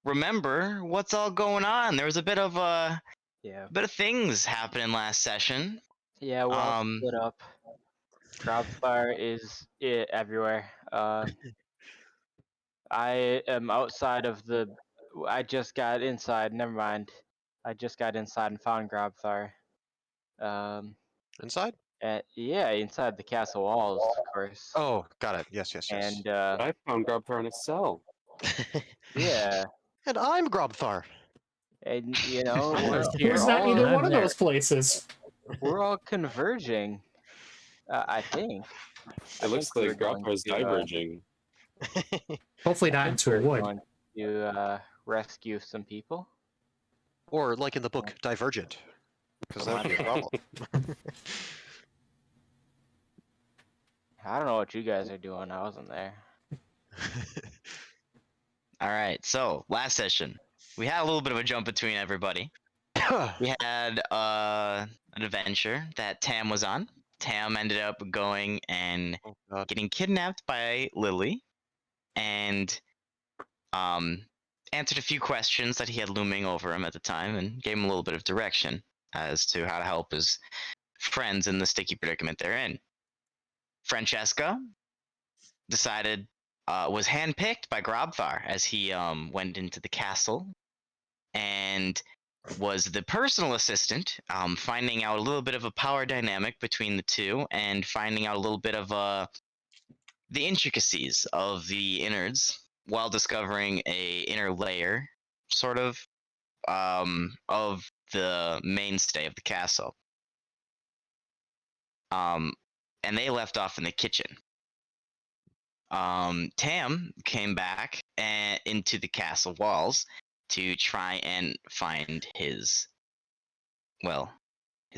remember what's all going on. There was a bit of Yeah. things happening last session. Yeah, we're all split up. Grobfire is everywhere. I am outside of the. I just got inside. Never mind. I just got inside and found Grobfire. Inside? Yeah, inside the castle walls, of course. Oh, got it. Yes. And I found Grobfire in a cell. yeah, And I'm Grobthar. and He's not all- either I'm one of there. those places. we're all converging. I think. It looks we're like going Grobfire's to, diverging. Hopefully not into a wood. Going to rescue some people. Or, like in the book, Divergent. Because that would be a problem. I don't know what you guys are doing. I wasn't there. All right, so last session, we had a little bit of a jump between everybody. We had an adventure that Tam was on. Tam ended up going and getting kidnapped by Lily, and answered a few questions that he had looming over him at the time, and gave him a little bit of direction as to how to help his friends in the sticky predicament they're in. Francesca decided was handpicked by Grobthar as he went into the castle and was the personal assistant, finding out a little bit of a power dynamic between the two and finding out a little bit of the intricacies of the innards while discovering a inner layer, sort of the mainstay of the castle. And they left off in the kitchen. Tam came back into the castle walls to try and find his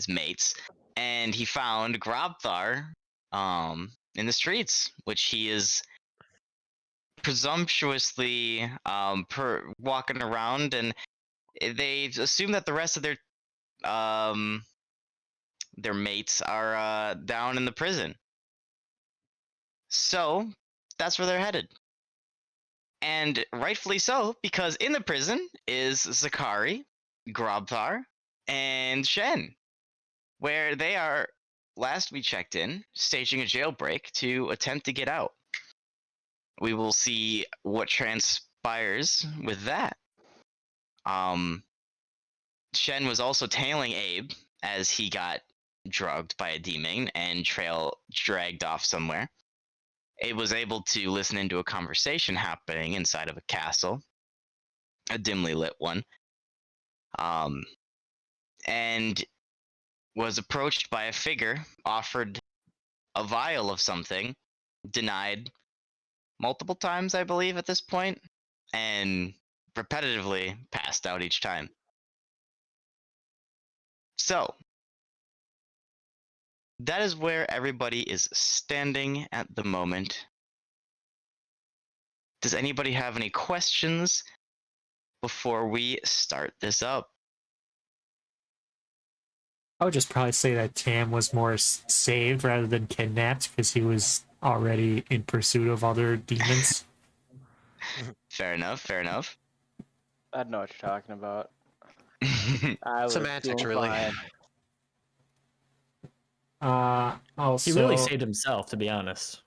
mates, and he found Grobthar in the streets, which he is presumptuously walking around, and they assume that the rest of their mates are down in the prison. So that's where they're headed. And rightfully so, because in the prison is Zakari, Grobthar, and Shen, where they are, last we checked in, staging a jailbreak to attempt to get out. We will see what transpires with that. Shen was also tailing Abe as he got drugged by a demon and dragged off somewhere. Abe was able to listen into a conversation happening inside of a castle, a dimly lit one, and was approached by a figure, offered a vial of something, denied multiple times, I believe, at this point, and repetitively passed out each time. So, that is where everybody is standing at the moment. Does anybody have any questions before we start this up? I would just probably say that Tam was more saved rather than kidnapped because he was already in pursuit of other demons. Fair enough, fair enough. I don't know what you're talking about. Semantics, really. Also, He really saved himself, to be honest.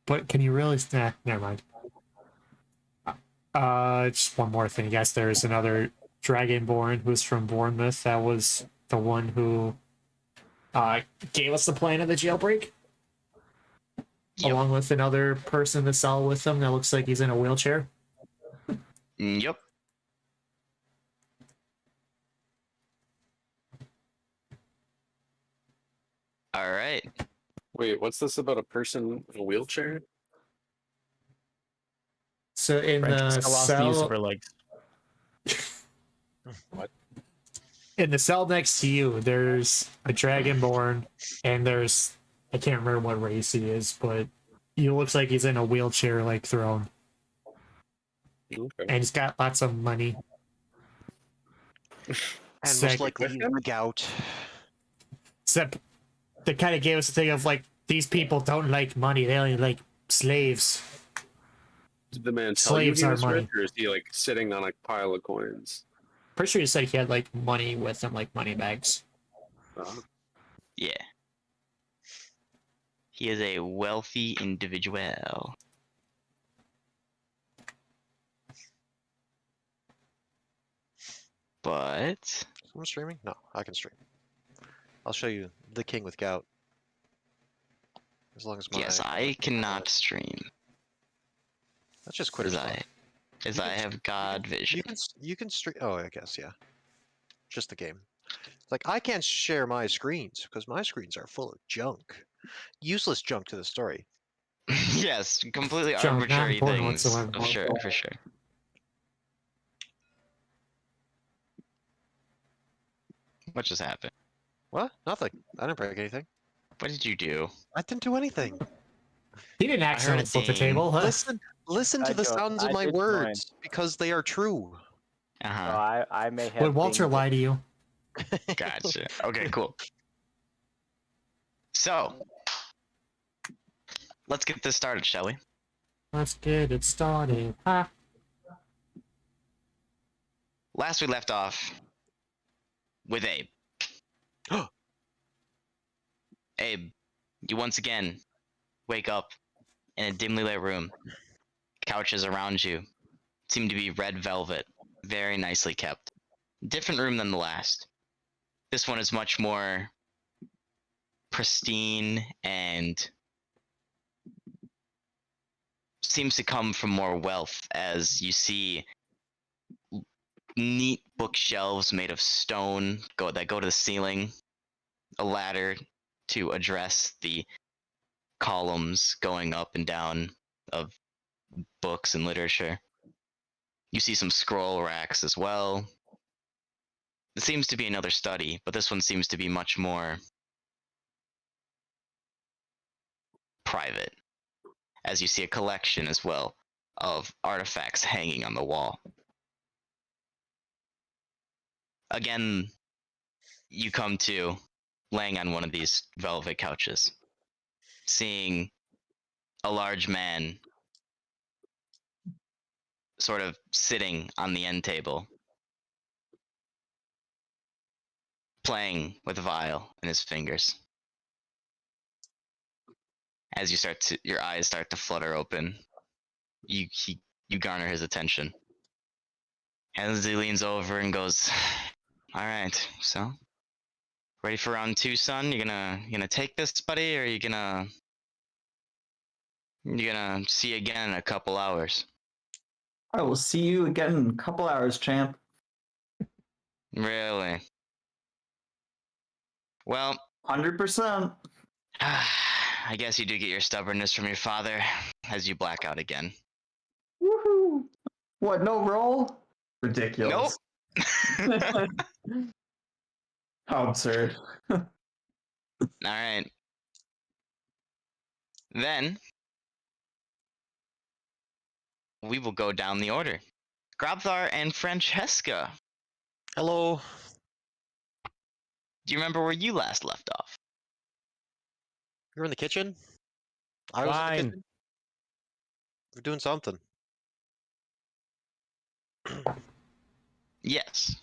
But can you really? Nah, never mind. Just one more thing. Yes, there's another Dragonborn who's from Bournemouth. That was the one who gave us the plan of the jailbreak. Yep. Along with another person in the cell with him that looks like he's in a wheelchair. Yep. All right. Wait, what's this about a person in a wheelchair? So in the cell, What? In the cell next to you, there's a Dragonborn, and there's, I can't remember what race he is, but he looks like he's in a wheelchair like throne. Okay. And he's got lots of money. And most likely the gout. Except they kind of gave us the thing of like, these people don't like money, they only like slaves. Did the man tell you Slaves he are was money. rich, or is he like sitting on a pile of coins? Pretty sure you said he had like money with him, like money bags. Yeah. He is a wealthy individual. But Someone streaming? No, I can stream. I'll show you the king with gout. As long as my yes, I cannot stream That's just Quitter as stuff. I can have God vision. You can stream. Oh, I guess yeah. Just the game. It's like I can't share my screens because my screens are full of junk, useless junk to the story. Yes, completely Junk, not arbitrary important things. whatsoever. For sure, for sure. What just happened? What? Nothing. I didn't break anything. What did you do? I didn't do anything. He didn't heard accidentally a flip the ding. table. Huh? Listen to the sounds of I my did join. words because they are true. Uh So huh. I may have. Would Walter dinged it. lie to you? Gotcha. Okay, cool. So, let's get this started, shall we? Let's get it started. Ah. Last we left off with Abe. Abe, you once again wake up in a dimly lit room. Couches around you seem to be red velvet, very nicely kept. Different room than the last. This one is much more pristine and seems to come from more wealth, as you see neat bookshelves made of stone that go to the ceiling, a ladder to address the columns going up and down of books and literature. You see some scroll racks as well. It seems to be another study, but this one seems to be much more private, as you see a collection as well of artifacts hanging on the wall. Again, you come to laying on one of these velvet couches, seeing a large man sort of sitting on the end table, playing with a vial in his fingers. As your eyes start to flutter open, you garner his attention. As he leans over and goes, "All right, so ready for round 2, son? You gonna take this, buddy, or you gonna see you again in a couple hours?" I will see you again in a couple hours, champ. Really? Well, 100%. I guess you do get your stubbornness from your father as you black out again. Woohoo! What, no roll? Ridiculous. Nope. How absurd. All right. Then we will go down the order. Grabthar and Francesca. Hello. Do you remember where you last left off? You're in the kitchen? I was in the Fine. kitchen. We're doing something. Yes.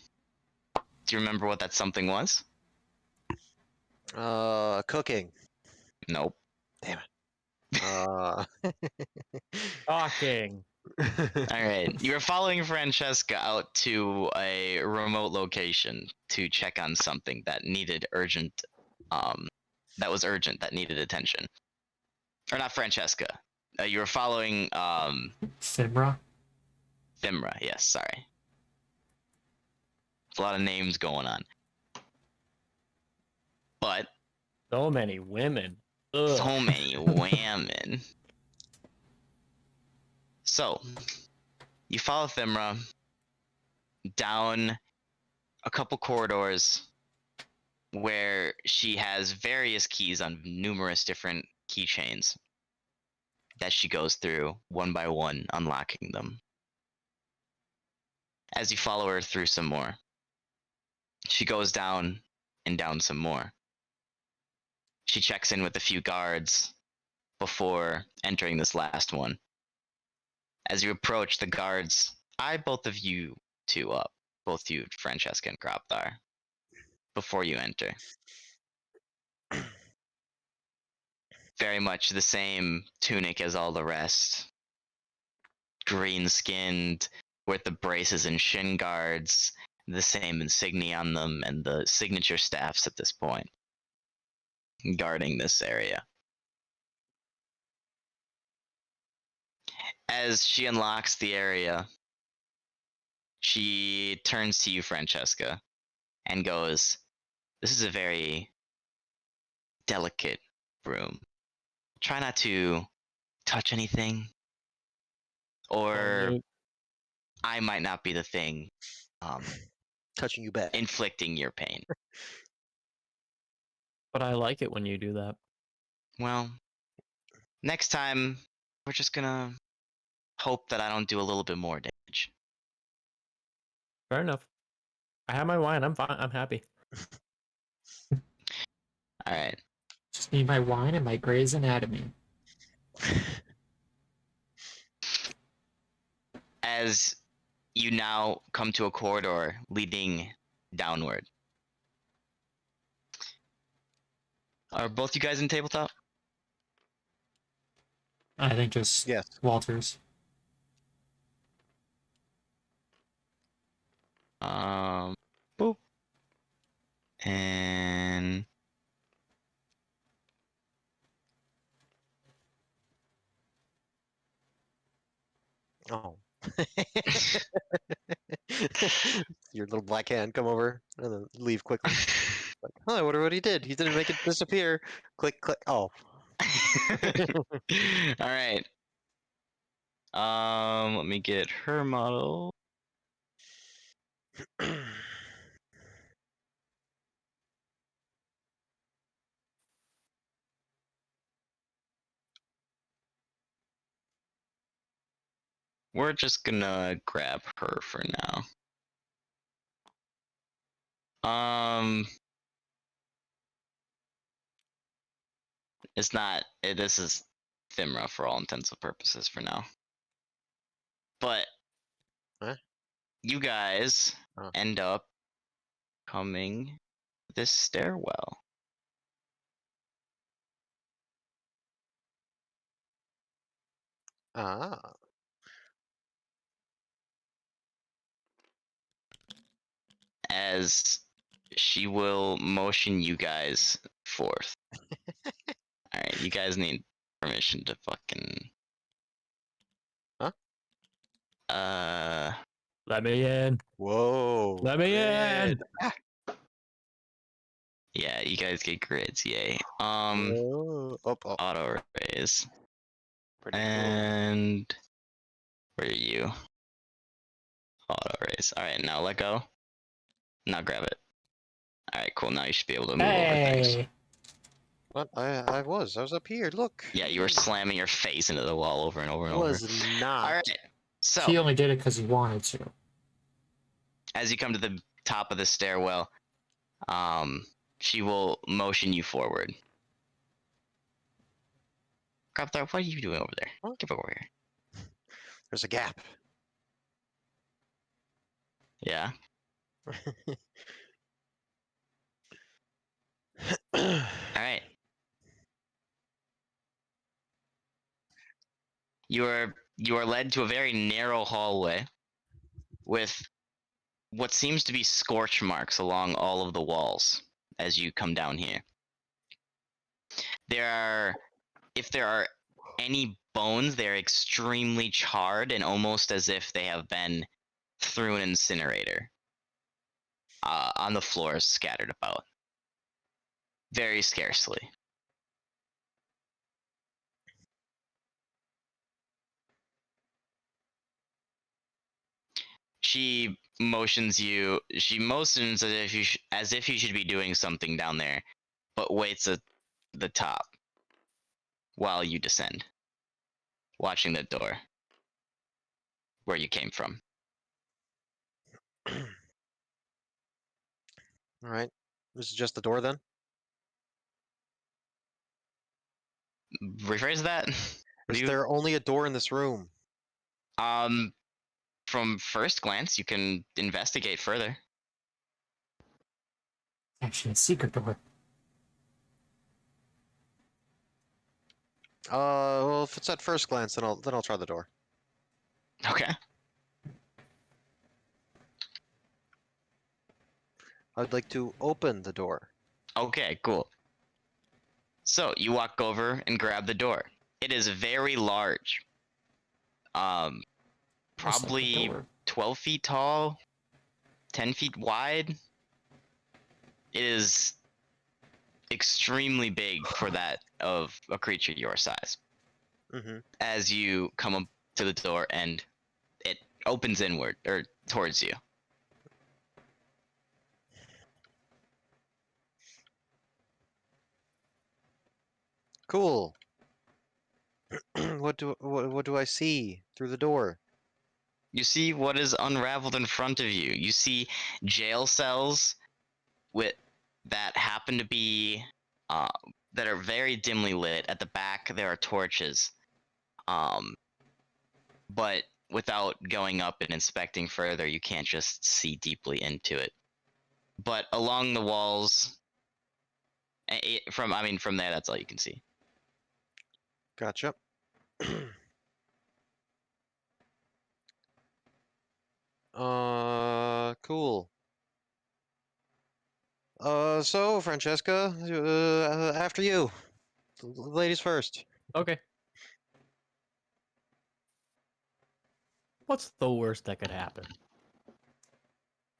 Do you remember what that something was? Cooking. Nope. Uh, Talking. All right. You were following Francesca out to a remote location to check on something that needed urgent, that needed attention. Or not Francesca. You were following Fimra? Thimra. Yes, sorry. There's a lot of names going on. But So many women. Ugh. so many women. So, you follow Thimra down a couple corridors where she has various keys on numerous different keychains that she goes through one by one, unlocking them. As you follow her through some more, she goes down and down some more. She checks in with a few guards before entering this last one. As you approach, the guards eye both of you two up, both you, Francesca and Kropthar, before you enter. Very much the same tunic as all the rest. Green skinned, with the braces and shin guards, the same insignia on them, and the signature staffs at this point, guarding this area. As she unlocks the area, she turns to you, Francesca, and goes, "This is a very delicate room. Try not to touch anything, or Only- I might not be the thing Touching you bad. inflicting your pain." But I like it when you do that. Well, next time, we're just gonna hope that I don't do a little bit more damage. Fair enough. I have my wine. I'm fine. I'm happy. Alright. Just need my wine and my Grey's Anatomy. As you now come to a corridor leading downward. Are both you guys in tabletop? I think just Yes. Walters. Boop. And Oh. Your little black hand come over and then leave quickly. Like, oh, I wonder what he did. He didn't make it disappear. Click, click. Oh. all right. Let me get her model. We're just gonna grab her for now. It's not. This is Thimra for all intents and purposes for now. But Huh? you guys Oh. end up coming this stairwell. Ah. As she will motion you guys forth. Alright, you guys need permission to fucking. Huh? Let me in. Whoa. Let me in. Yeah, you guys get grids, yay. Oh, Auto raise. Pretty cool. And where are you? Auto raise. Alright, now let go. Now grab it. Alright, cool. Now you should be able to move over things. Hey! What? I was up here. Look. Yeah, you were slamming your face into the wall over and over and over. Was not. Alright. So He only did it because he wanted to. as you come to the top of the stairwell, she will motion you forward. Kropthar, what are you doing over there? Huh? Get over here. There's a gap. Yeah. Alright. You are led to a very narrow hallway with what seems to be scorch marks along all of the walls as you come down here. If there are any bones, they're extremely charred and almost as if they have been through an incinerator. On the floors scattered about. Very scarcely. She motions you. She motions as if you should be doing something down there, but waits at the top while you descend, watching the door where you came from. All right. This is just the door then? Rephrase that. Is there only a door in this room? From first glance, you can investigate further. Actually, a secret door. Well, if it's at first glance, then I'll try the door. Okay. I'd like to open the door. Okay, cool. So you walk over and grab the door. It is very large. Just like the Probably door. 12 feet tall, 10 feet wide. It is extremely big for that of a creature your size. Mm-hmm. As you come up to the door and it opens inward or towards you. Cool. What do I see through the door? You see what is unraveled in front of you. You see jail cells with that happen to be that are very dimly lit. At the back there are torches. But without going up and inspecting further, you can't just see deeply into it. But along the walls, from there, that's all you can see. Gotcha. Cool. So Francesca, after you. Ladies first. Okay. What's the worst that could happen?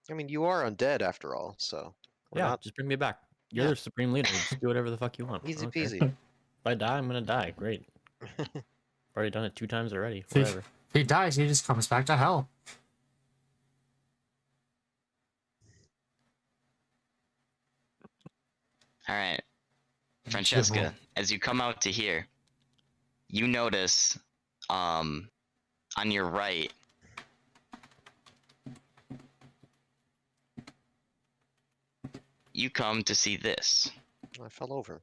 I mean, you are undead after all, so we're Yeah, not just bring me back. You're Yeah. the supreme leader. Just do whatever the fuck you want. I easy don't care. peasy. If I die, I'm gonna die. Great. Already done it 2 times already. If he- Whatever. If he dies, he just comes back to hell. All right, Two Francesca, more. as you come out to here, you notice, on your right, you come to see this. I fell over.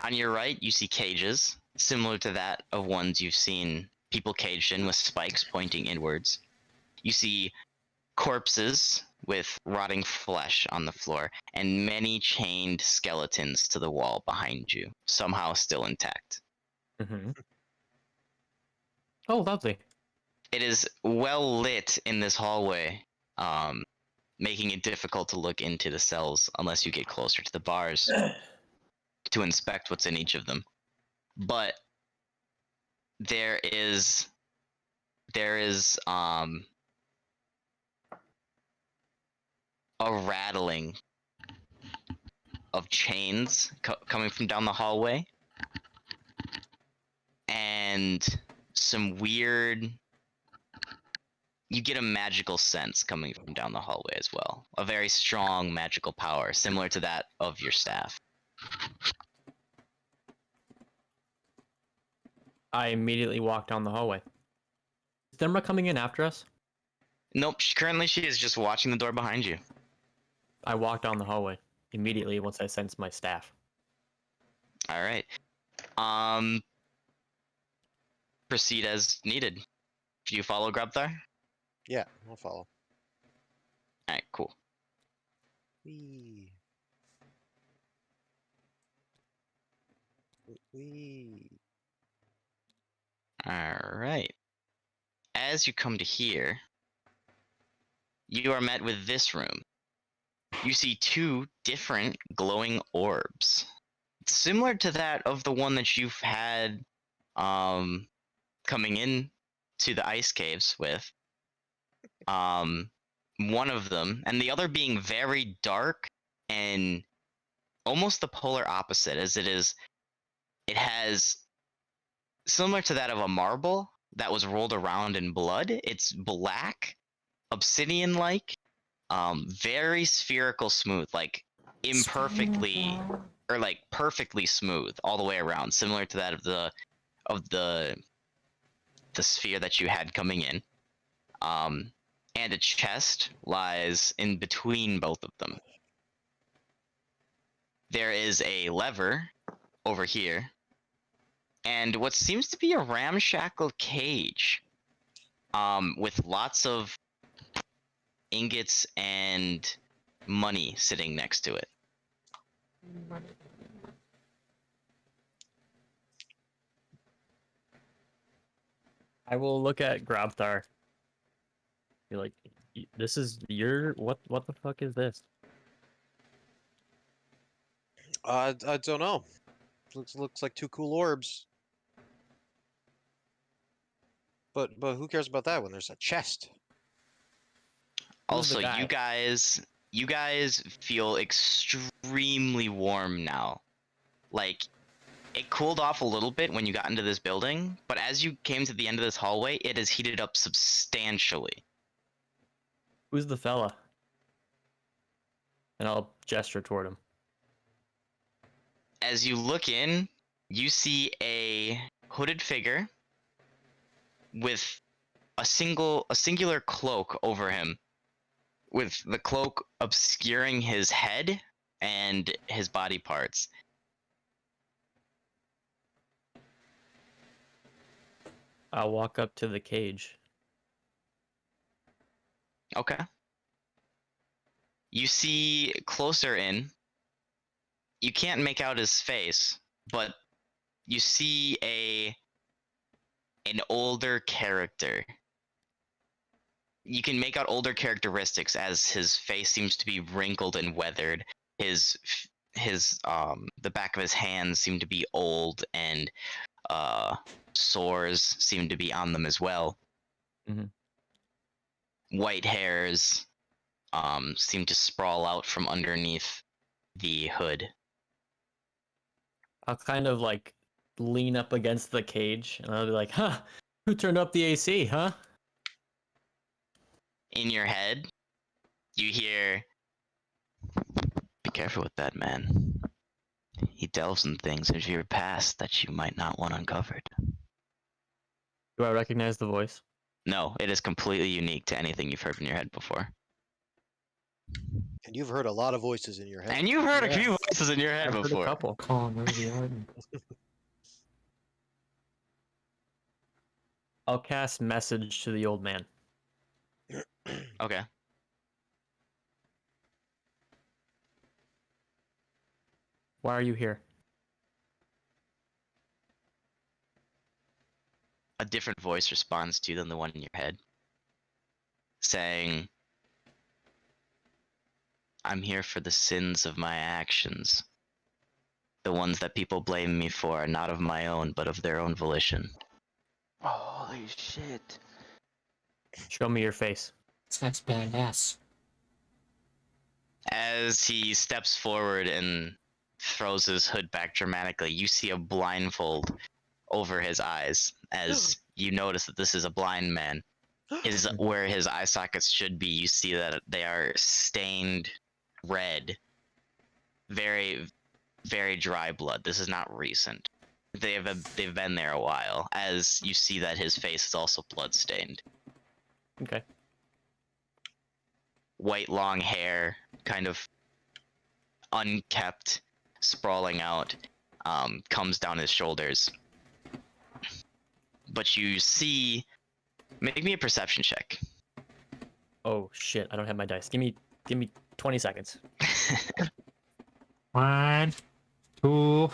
On your right, you see cages, similar to that of ones you've seen people caged in with spikes pointing inwards. You see corpses with rotting flesh on the floor, and many chained skeletons to the wall behind you, somehow still intact. Mm-hmm. Oh, lovely. It is well lit in this hallway, making it difficult to look into the cells unless you get closer to the bars to inspect what's in each of them. But there is a rattling of chains coming from down the hallway, and some weird. You get a magical sense coming from down the hallway as well. A very strong magical power, similar to that of your staff. I immediately walk down the hallway. Is Therma coming in after us? Nope. Currently, she is just watching the door behind you. I walk down the hallway immediately once I sense my staff. All right. Proceed as needed. Do you follow Grubthar? Yeah, I'll follow. All right. Cool. Wee. Wee. All right. As you come to here, you are met with this room. You see 2 different glowing orbs, similar to that of the one that you've had coming in to the ice caves with. One of them, and the other being very dark and almost the polar opposite, as it has similar to that of a marble that was rolled around in blood. It's black, obsidian-like, very spherical smooth, like imperfectly or like perfectly smooth all the way around, similar to that of the sphere that you had coming in. And a chest lies in between both of them. There is a lever over here and what seems to be a ramshackle cage, with lots of ingots and money sitting next to it. I will look at Grabthar. Be like, this is your what? What the fuck is this? I don't know. Looks like 2 cool orbs. But who cares about that when there's a chest? Who's the Also, guy? you guys feel extremely warm now. Like, it cooled off a little bit when you got into this building, but as you came to the end of this hallway, it has heated up substantially. Who's the fella? And I'll gesture toward him. As you look in, you see a hooded figure with a singular cloak over him, with the cloak obscuring his head and his body parts. I'll walk up to the cage. Okay. You see closer in. You can't make out his face, but you see an older character. You can make out older characteristics as his face seems to be wrinkled and weathered. His the back of his hands seem to be old, and sores seem to be on them as well. Mhm. White hairs seem to sprawl out from underneath the hood. I'll kind of like lean up against the cage and I'll be like, huh, who turned up the AC, huh? In your head, you hear, "Be careful with that man. He delves in things of your past that you might not want uncovered." Do I recognize the voice? No, it is completely unique to anything you've heard in your head before. And you've heard a lot of voices in your head. And you've heard a few Yes. voices in your head I've heard a before. couple. Connor the Arden. I'll cast message to the old man. Okay. Why are you here? A different voice responds to you than the one in your head, saying, "I'm here for the sins of my actions. The ones that people blame me for are not of my own, but of their own volition." Holy shit. Show me your face. That's badass. As he steps forward and throws his hood back dramatically, you see a blindfold over his eyes as you notice that this is a blind man. Where his eye sockets should be, you see that they are stained red. Very, very dry blood. This is not recent. They've been there a while, as you see that his face is also blood-stained. Okay. White long hair, kind of unkept, sprawling out, comes down his shoulders. But you see, make me a perception check. Oh shit, I don't have my dice. Give me 20 seconds. 1, 2.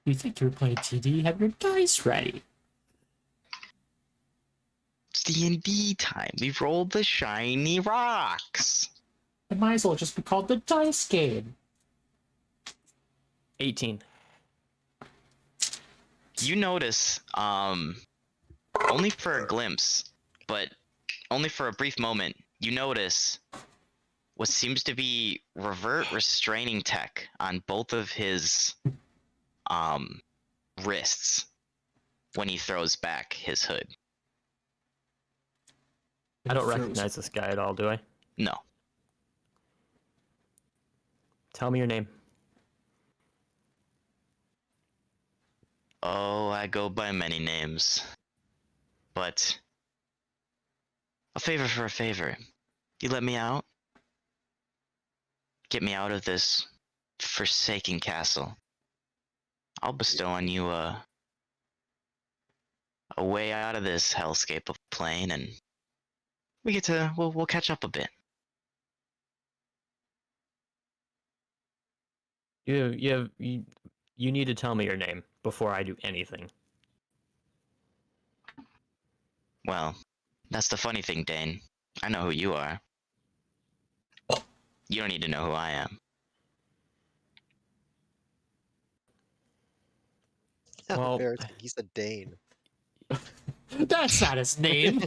You think you're playing TD? Have your dice ready. It's D&D time. We've rolled the shiny rocks. It might as well just be called the dice game. 18. You notice, only for a glimpse, but only for a brief moment, you notice what seems to be revert restraining tech on both of his wrists when he throws back his hood. I don't recognize this guy at all, do I? No. Tell me your name. Oh, I go by many names. But a favor for a favor. You let me out? get me out of this forsaken castle, I'll bestow on you a way out of this hellscape of plane, and we'll catch up a bit. You need to tell me your name before I do anything. Well, that's the funny thing, Dane. I know who you are. You don't need to know who I am. Well- Embarrassing. He's a Dane. That's not his name.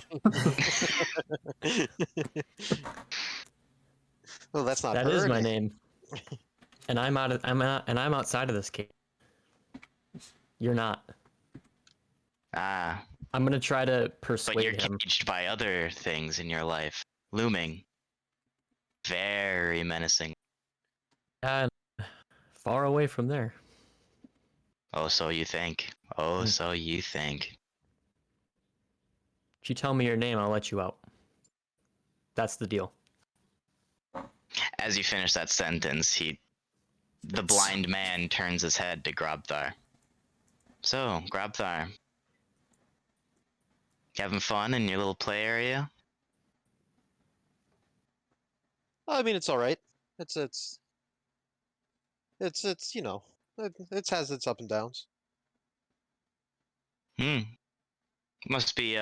Well, that's not That her is my name. And I'm outside of this cave. You're not. Ah, I'm gonna try to but you're persuade him. caged by other things in your life, looming. Very menacing. And far away from there. Oh, so you think. Oh, so you think. If you tell me your name, I'll let you out. That's the deal. As you finish that sentence, the blind man turns his head to Grobthar. So, Grobthar, you having fun in your little play area? I mean, it's all right. It's you know, it has its up and downs. Must be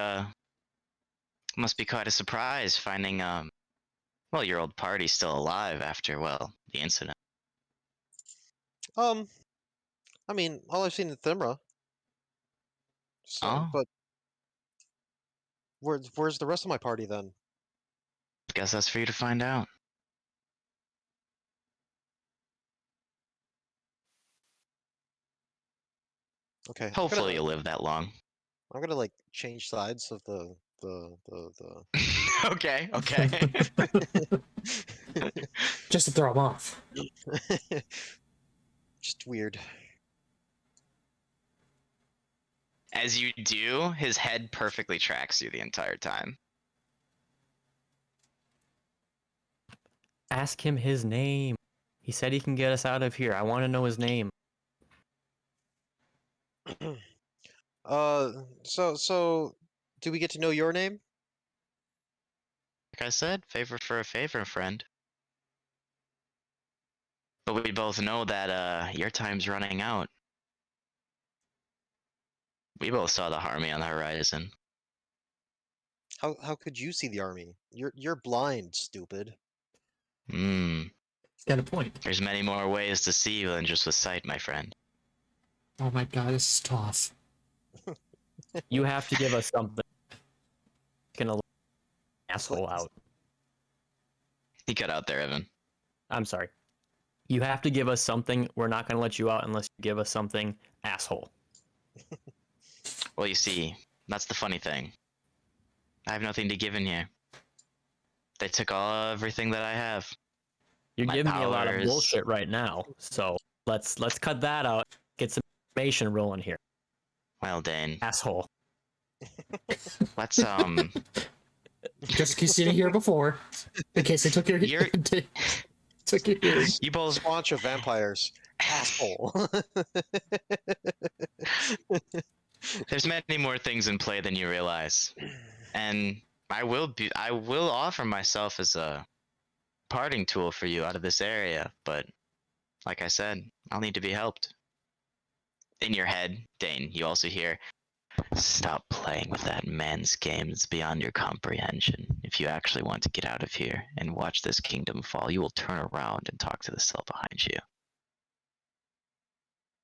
quite a surprise finding well, your old party's still alive after, well, the incident. I mean, all I've seen is Thimra. So, Oh. but where's the rest of my party then? Guess that's for you to find out. Okay. Hopefully you'll live that long. I'm gonna like change sides of the. Okay, okay. Just to throw him off. Just weird. As you do, his head perfectly tracks you the entire time. Ask him his name. He said he can get us out of here. I want to know his name. So, do we get to know your name? Like I said, favor for a favor, friend. But we both know that your time's running out. We both saw the army on the horizon. How could you see the army? You're blind, stupid. Hmm. He's got a point. There's many more ways to see than just with sight, my friend. Oh my god, this is tough. You have to give us something. Gonna let the asshole out. He cut out there, Evan. I'm sorry. You have to give us something. We're not gonna let you out unless you give us something, asshole. Well, you see, that's the funny thing. I have nothing to give in here. They took everything that I have. You're My giving me a lot of powers. bullshit right now. So let's cut that out. Get some information rolling here, Well, Dane, asshole. let's Just in case you didn't hear before. In case they took your You're- took your hearing. you both Bunch of vampires. Asshole. There's many more things in play than you realize. And I will offer myself as a parting tool for you out of this area, but like I said, I'll need to be helped. In your head, Dane, you also hear, "Stop playing with that man's game. It's beyond your comprehension. If you actually want to get out of here and watch this kingdom fall, you will turn around and talk to the cell behind you."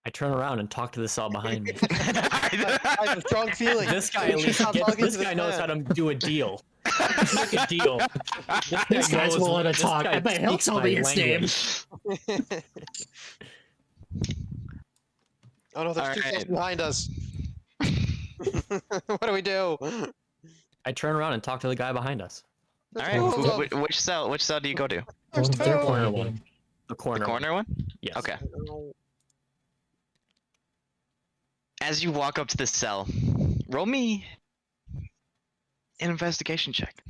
I turn around and talk to the cell behind me. I have a strong feeling. This guy we at should least stop gets, talking this to guy knows man. how to do a deal. Make a deal. This guy's knows- willing to this talk. guy I bet he'll speaks tell my me his name. language. Oh no, there's two cells Alright. behind us. What do we do? I turn around and talk to the guy behind us. All There's right, two of them. which cell? Which cell do you go to? There's Well, they're two. playing one. again. The The corner. corner one? Yes. Okay. As you walk up to the cell, roll me an investigation check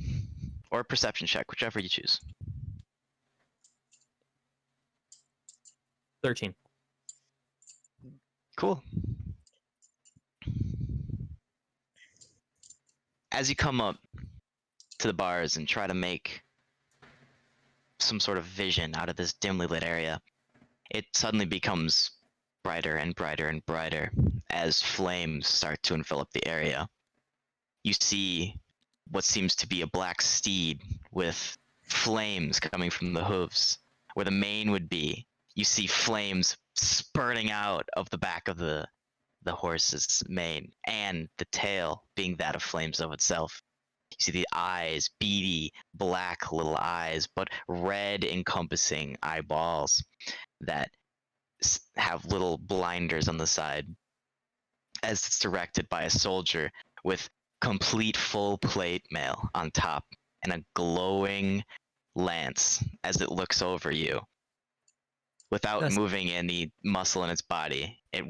or a perception check, whichever you choose. 13. Cool. As you come up to the bars and try to make some sort of vision out of this dimly lit area, it suddenly becomes brighter and brighter and brighter as flames start to envelop the area. You see what seems to be a black steed with flames coming from the hooves. Where the mane would be, you see flames spurting out of the back of the horse's mane, and the tail being that of flames of itself. You see the eyes, beady, black little eyes, but red encompassing eyeballs that have little blinders on the side, as it's directed by a soldier with complete full plate mail on top and a glowing lance as it looks over you. Without That's- moving any muscle in its body, it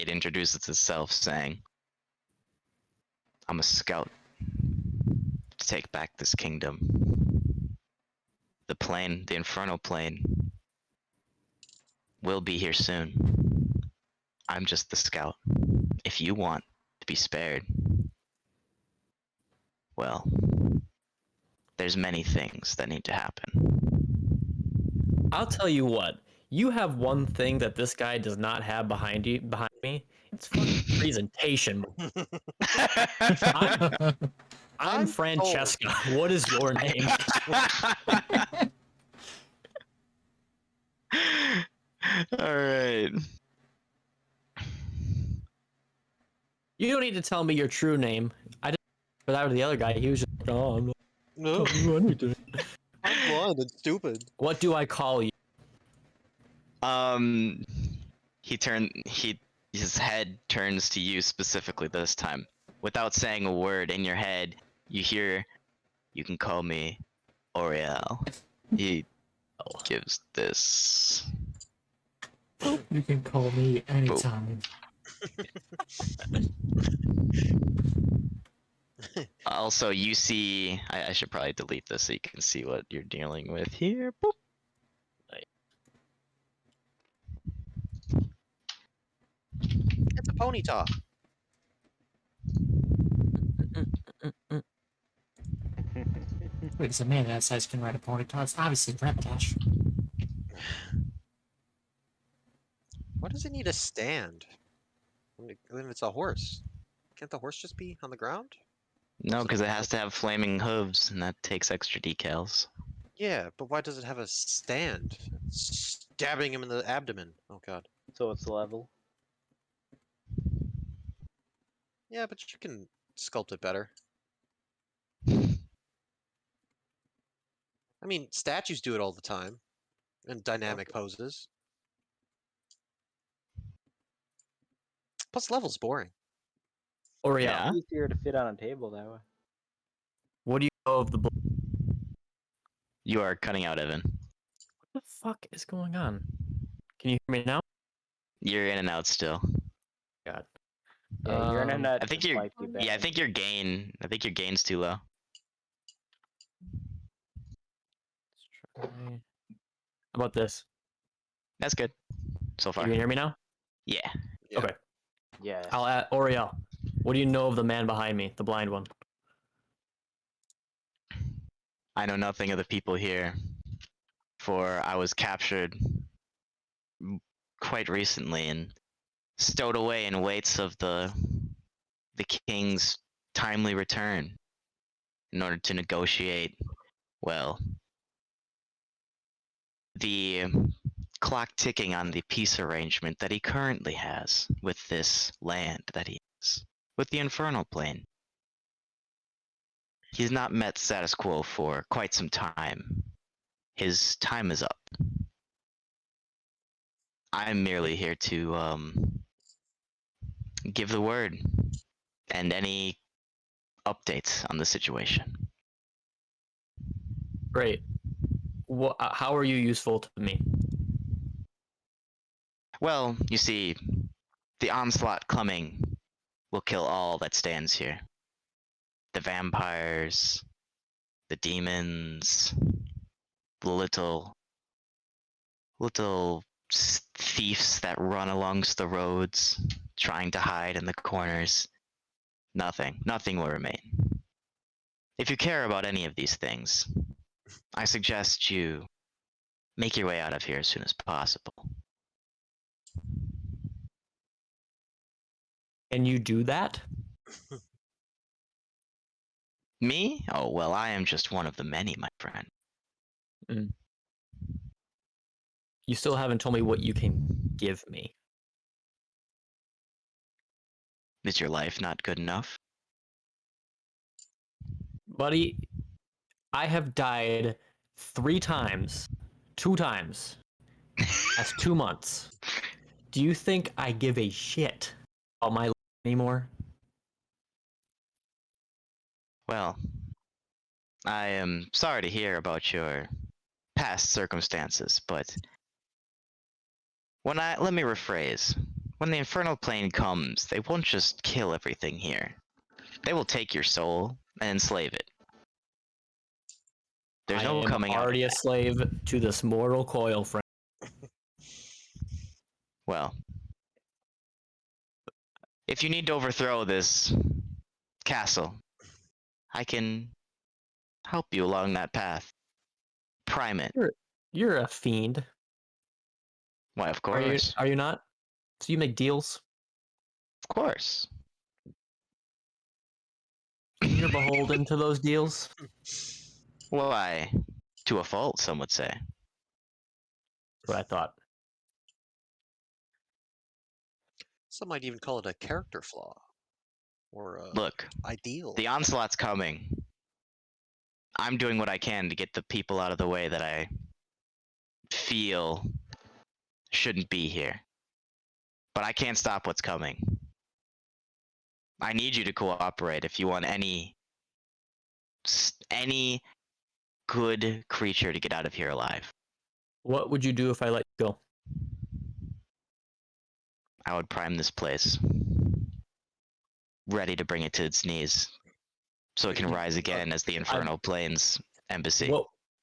introduces itself saying, I'm a scout to take back this kingdom. The plane, the Infernal Plane, will be here soon. I'm just the scout. If you want to be spared, well, there's many things that need to happen. I'll tell you what. You have one thing that this guy does not have behind me. It's fucking presentation. I'm I'm Francesca. What is your name? All right. You don't need to tell me your true name. I didn't. But that was the other guy. He was just like, oh, I'm not No, telling you anything. I'm blind and stupid. What do I call you? His head turns to you specifically this time. Without saying a word, in your head, you hear, you can call me Oriel. He gives this. You can call me anytime. Also, you see, I should probably delete this so you can see what you're dealing with here. Boop. It's a pony top. Wait, is a man that size can ride a ponytail? It's obviously Rapidash. Why does it need a stand? When it's a horse. Can't the horse just be on the ground? No, because it has to have flaming hooves, and that takes extra decals. Yeah, but why does it have a stand? It's stabbing him in the abdomen. Oh god. So it's level. Yeah, but you can sculpt it better. I mean, statues do it all the time. In dynamic poses. Plus level's boring. Oriel, Yeah. Easier to fit on a table that way. what do you know of the What You are cutting out, Evan. the fuck is going on? Can you hear me now? You're in and out still. God. Yeah, your internet I think just you're. might be bad. Yeah, I think your gain's too low. Let's try. How about this? That's good. So far. You can hear me now? Yeah. Yeah. Okay. Yeah. I'll add Oriel. What do you know of the man behind me, the blind one? I know nothing of the people here, for I was captured quite recently and stowed away in waits of the king's timely return in order to negotiate, well, the clock ticking on the peace arrangement that he currently has with this land that he has, with the Infernal Plane. He's not met status quo for quite some time. His time is up. I'm merely here to give the word and any updates on the situation. Great. How are you useful to me? Well, you see, the onslaught coming will kill all that stands here. The vampires, the demons, the little little thieves that run alongst the roads, trying to hide in the corners. Nothing will remain. If you care about any of these things, I suggest you make your way out of here as soon as possible. Can you do that? Me? Oh, well, I am just one of the many, my friend. You still haven't told me what you can give me. Is your life not good enough? Buddy, I have died 3 times. 2 times. That's 2 months. Do you think I give a shit about my life anymore? Well, I am sorry to hear about your past circumstances, but let me rephrase. When the infernal plane comes, they won't just kill everything here. They will take your soul and enslave it. There's no coming I'm out of already a that. slave to this mortal coil, friend. Well, if you need to overthrow this castle, I can help you along that path. Prime it. You're a fiend. Why, of Are you? course. Are you not? So you make deals? Of course. You're beholden to those deals? Well, to a fault, some would say. That's what I thought. Some might even call it a character flaw. Or a Look, ideal. the onslaught's coming. I'm doing what I can to get the people out of the way that I feel shouldn't be here. But I can't stop what's coming. I need you to cooperate if you want any good creature to get out of here alive. What would you do if I let you go? I would prime this place, ready to bring it to its knees, so it can rise again as the Infernal Plains embassy.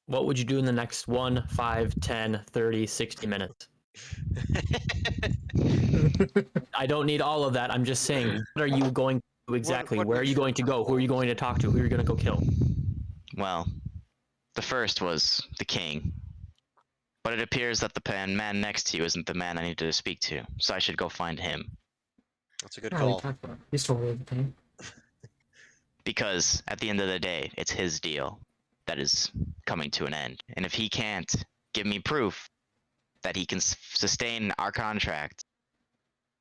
What would you do in the next 1, 5, 10, 30, 60 minutes? I don't need all of that. I'm just saying, what are you going to do exactly? what Where are would you your going to go? Who are you going to talk to? Who are you going to go kill? Well, the first was the king. But it appears that the man next to you isn't the man I need to speak to, so I should go find him. That's a good Oh, call. he's totally the thing. Because at the end of the day, it's his deal that is coming to an end. And if he can't give me proof that he can sustain our contract,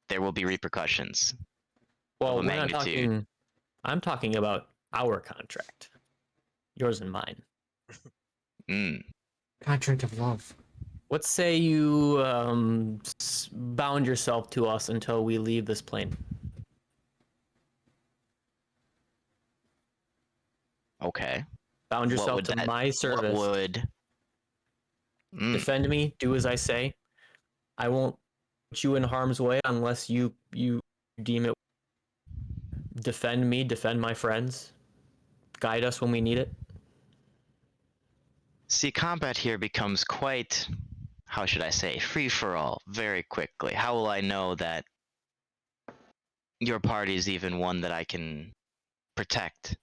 there will be repercussions. Well, Of a we're not magnitude. talking. I'm talking about our contract, yours and mine. Contract of love. Let's say you bound yourself to us until we leave this plane. Okay. Bound What yourself would to that- my service. What would... Defend me. Do as I say. I won't put you in harm's way unless you deem it. Defend me. Defend my friends. Guide us when we need it. See, combat here becomes quite, how should I say, free-for-all very quickly. How will I know that your party is even one that I can protect?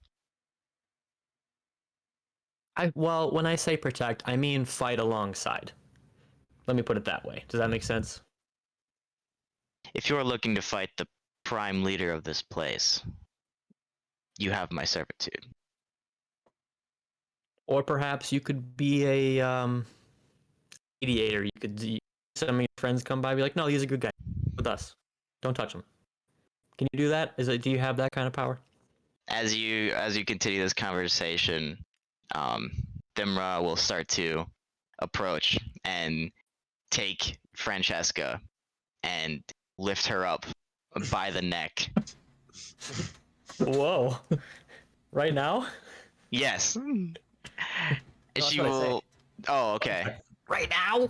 Well, when I say protect, I mean fight alongside. Let me put it that way. Does that make sense? If you're looking to fight the prime leader of this place, you have my servitude. Or perhaps you could be a mediator. You could some of your friends come by and be like, no, he's a good guy. With us. Don't touch him. Can you do that? Do you have that kind of power? As you continue this conversation, Thimra will start to approach and take Francesca and lift her up by the neck. Whoa. Right now? Yes. That's She what I say. will. Oh, okay. Right now?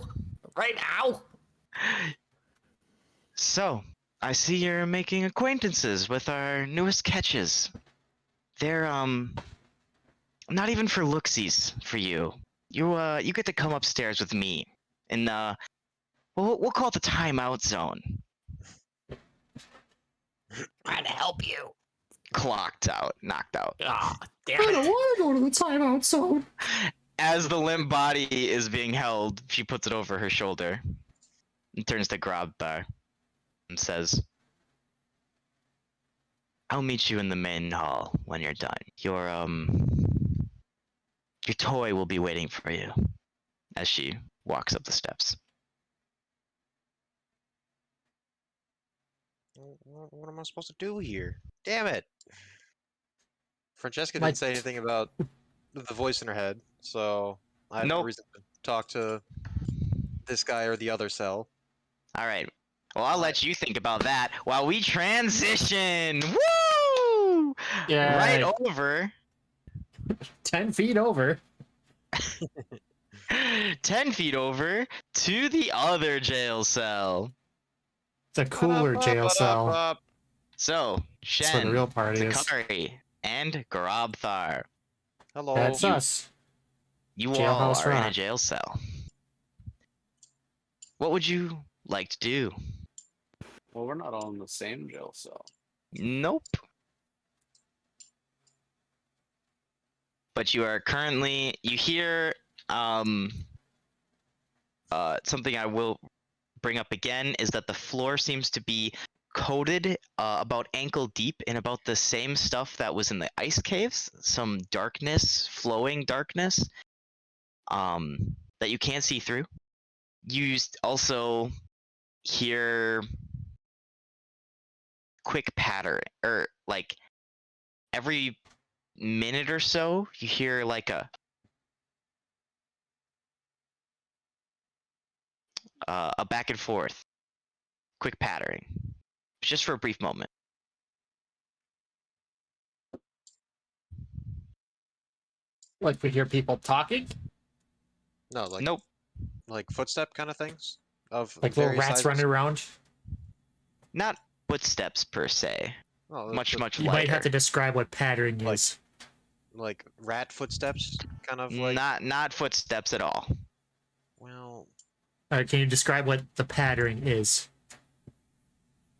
Right now? So, I see you're making acquaintances with our newest catches. They're not even for looksies for you. You get to come upstairs with me in the we'll call it the timeout zone. Trying to help you. Clocked out, knocked out. Ah, I damn don't it. want to go to the timeout zone. As the limp body is being held, she puts it over her shoulder and turns to Grobthar and says, I'll meet you in the main hall when you're done. Your toy will be waiting for you as she walks up the steps. What am I supposed to do here? Damn it! Francesca My- didn't say anything about the voice in her head, so I have no Nope. reason to talk to this guy or the other cell. All right. Well, I'll let you think about that while we transition. Woo! Yeah. Right over 10 feet over. 10 feet over to the other jail cell. The cooler jail cell. So, That's where the Shen, real party is. Zakari, and Grobthar, Hello. That's us. you all Jailhouse are in a Rock. jail cell. What would you like to do? Well, we're not all in the same jail cell. Nope. But you are currently, you hear something I will bring up again is that the floor seems to be coated about ankle deep in about the same stuff that was in the ice caves, some darkness, flowing darkness that you can't see through. You also hear quick patter, or like every minute or so you hear like a back and forth, quick pattering, just for a brief moment. Like we hear people talking, No, like Nope. like footstep kind of things of like little various rats sizes? running around. Not footsteps per se. Oh, Much You lighter. might have to describe what pattern Like- is. like rat footsteps, kind of like. Not footsteps at all. Well, Can you describe what the pattern is?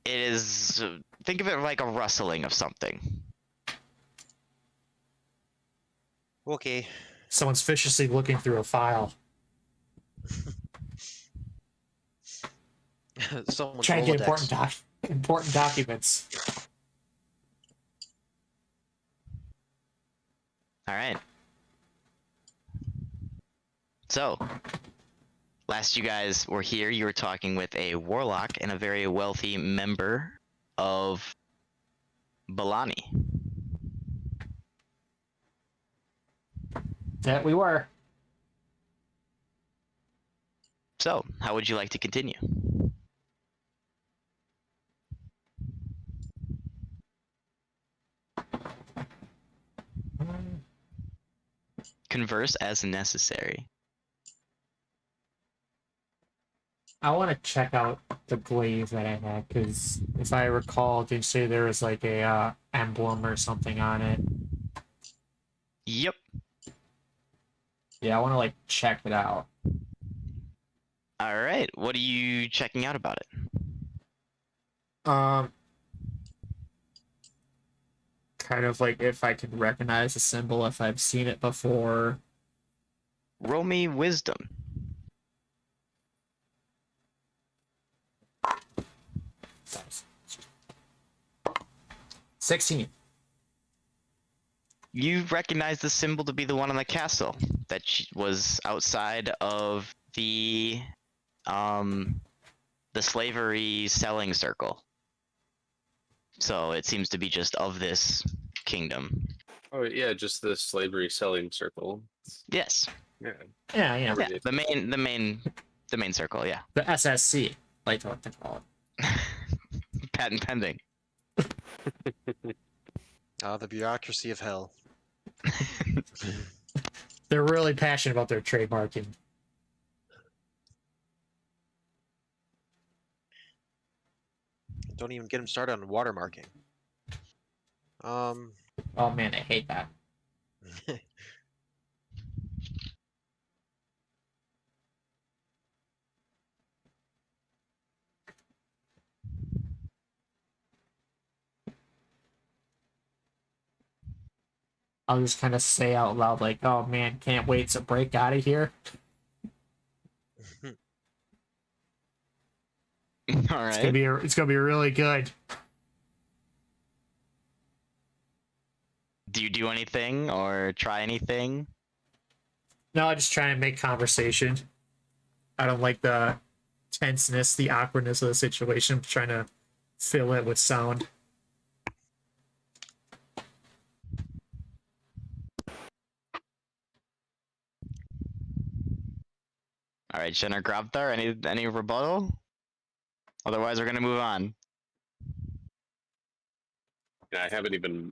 It is. Think of it like a rustling of something. okay. Someone's viciously looking through a file, Someone's trying to get Rolodex. important documents. All right. So, last you guys were here, you were talking with a warlock and a very wealthy member of Balani. That we were. So, how would you like to continue? Converse as necessary. I want to check out the glaive that I had, because if I recall, did you say there was like a emblem or something on it? Yep. Yeah, I want to like check it out. All right. What are you checking out about it? Kind of like if I can recognize the symbol, if I've seen it before. Roll me wisdom. 16. You recognize the symbol to be the one on the castle that was outside of the slavery selling circle. So it seems to be just of this kingdom. Oh yeah, just the slavery selling circle. Yes. Yeah. Yeah, yeah. Yeah, the main circle, yeah. The SSC, like what they call it. Patent pending. The bureaucracy of hell. They're really passionate about their trademarking. Don't even get him started on watermarking. Oh man, I hate that. I'll just kind of say out loud like, "Oh man, can't wait to break out of here." All It's right. gonna be really good. Do you do anything or try anything? No, I just try and make conversation. I don't like the tenseness, the awkwardness of the situation. I'm trying to fill it with sound. All right, Jenner Grabthar, any rebuttal? Otherwise, we're gonna move on. Yeah, I haven't even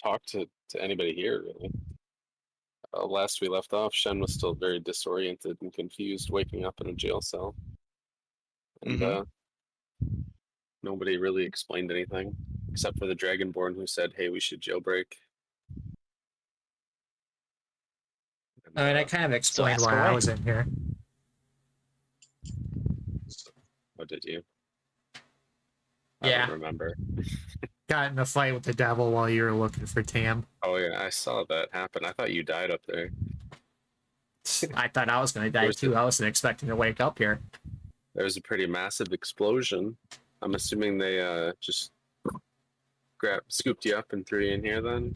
talked to anybody here really. Last we left off, Shen was still very disoriented and confused, waking up in a jail cell, and Mhm. nobody really explained anything except for the Dragonborn who said, "Hey, we should jailbreak." And, I mean, I kind of explained ask why I away. was in here. what did you? Yeah. I don't remember. Got in a fight with the devil while you were looking for Tam. Oh yeah, I saw that happen. I thought you died up there. I thought I was going to die Where's too. I wasn't expecting to wake up here. There was a pretty massive explosion. I'm assuming they just scooped you up and threw you in here then.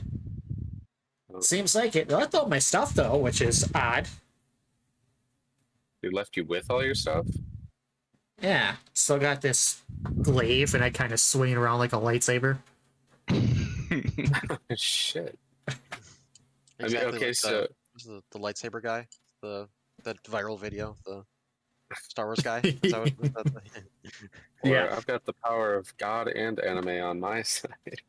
Seems like it. They left all my stuff though, which is odd. They left you with all your stuff? Yeah, still got this glaive, and I kind of swing around like a lightsaber. Shit. Exactly okay, like so the lightsaber guy, that viral video, the Star Wars guy. Is that what, Yeah. I've got the power of God and anime on my side.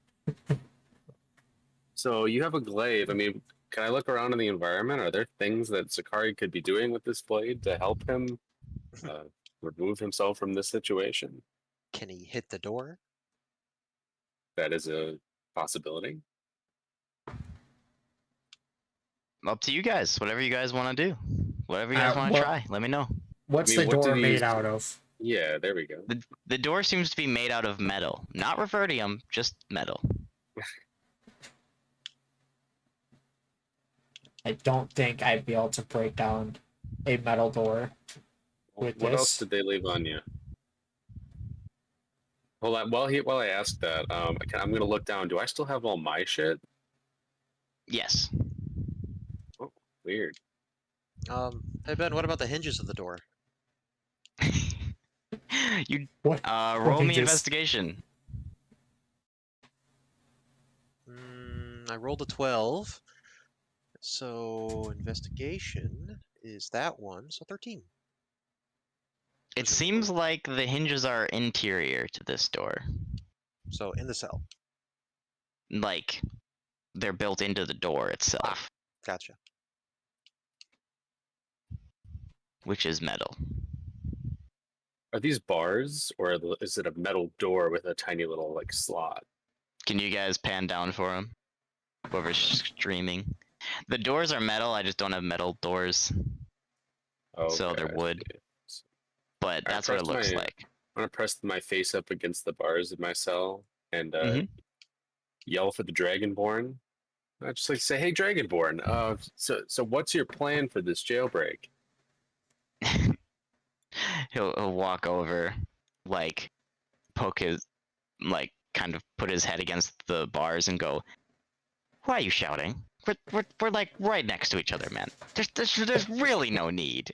So you have a glaive. I mean, can I look around in the environment? Are there things that Zakari could be doing with this blade to help him remove himself from this situation? Can he hit the door? That is a possibility. Up to you guys. Whatever you guys want to do. Whatever you guys want to what- try. Let me know. What's I mean, the what door did he made use to- out of? Yeah, there we go. The door seems to be made out of metal, not revertium, just metal. I don't think I'd be able to break down a metal door. With What else this? did they leave on you? Hold on. While I ask that, I'm gonna look down. Do I still have all my shit? Yes. Weird. Hey Ben, what about the hinges of the door? You What? roll me hinges? investigation. I rolled a 12. So investigation is that one, so 13. It seems like the hinges are interior to this door. So in the cell. Like they're built into the door itself, Gotcha. which is metal. Are these bars, or is it a metal door with a tiny little like slot? Can you guys pan down for him? Whoever's streaming. The doors are metal, I just don't have metal doors, Oh, so okay, they're I wood. see. But I that's what it pressed looks my- like. I'm gonna press my face up against the bars of my cell and Mhm. yell for the Dragonborn. I just like say, "Hey, Dragonborn, so what's your plan for this jailbreak?" He'll walk over, like poke his, like kind of put his head against the bars and go, "Why are you shouting? We're like right next to each other, man. There's really no need.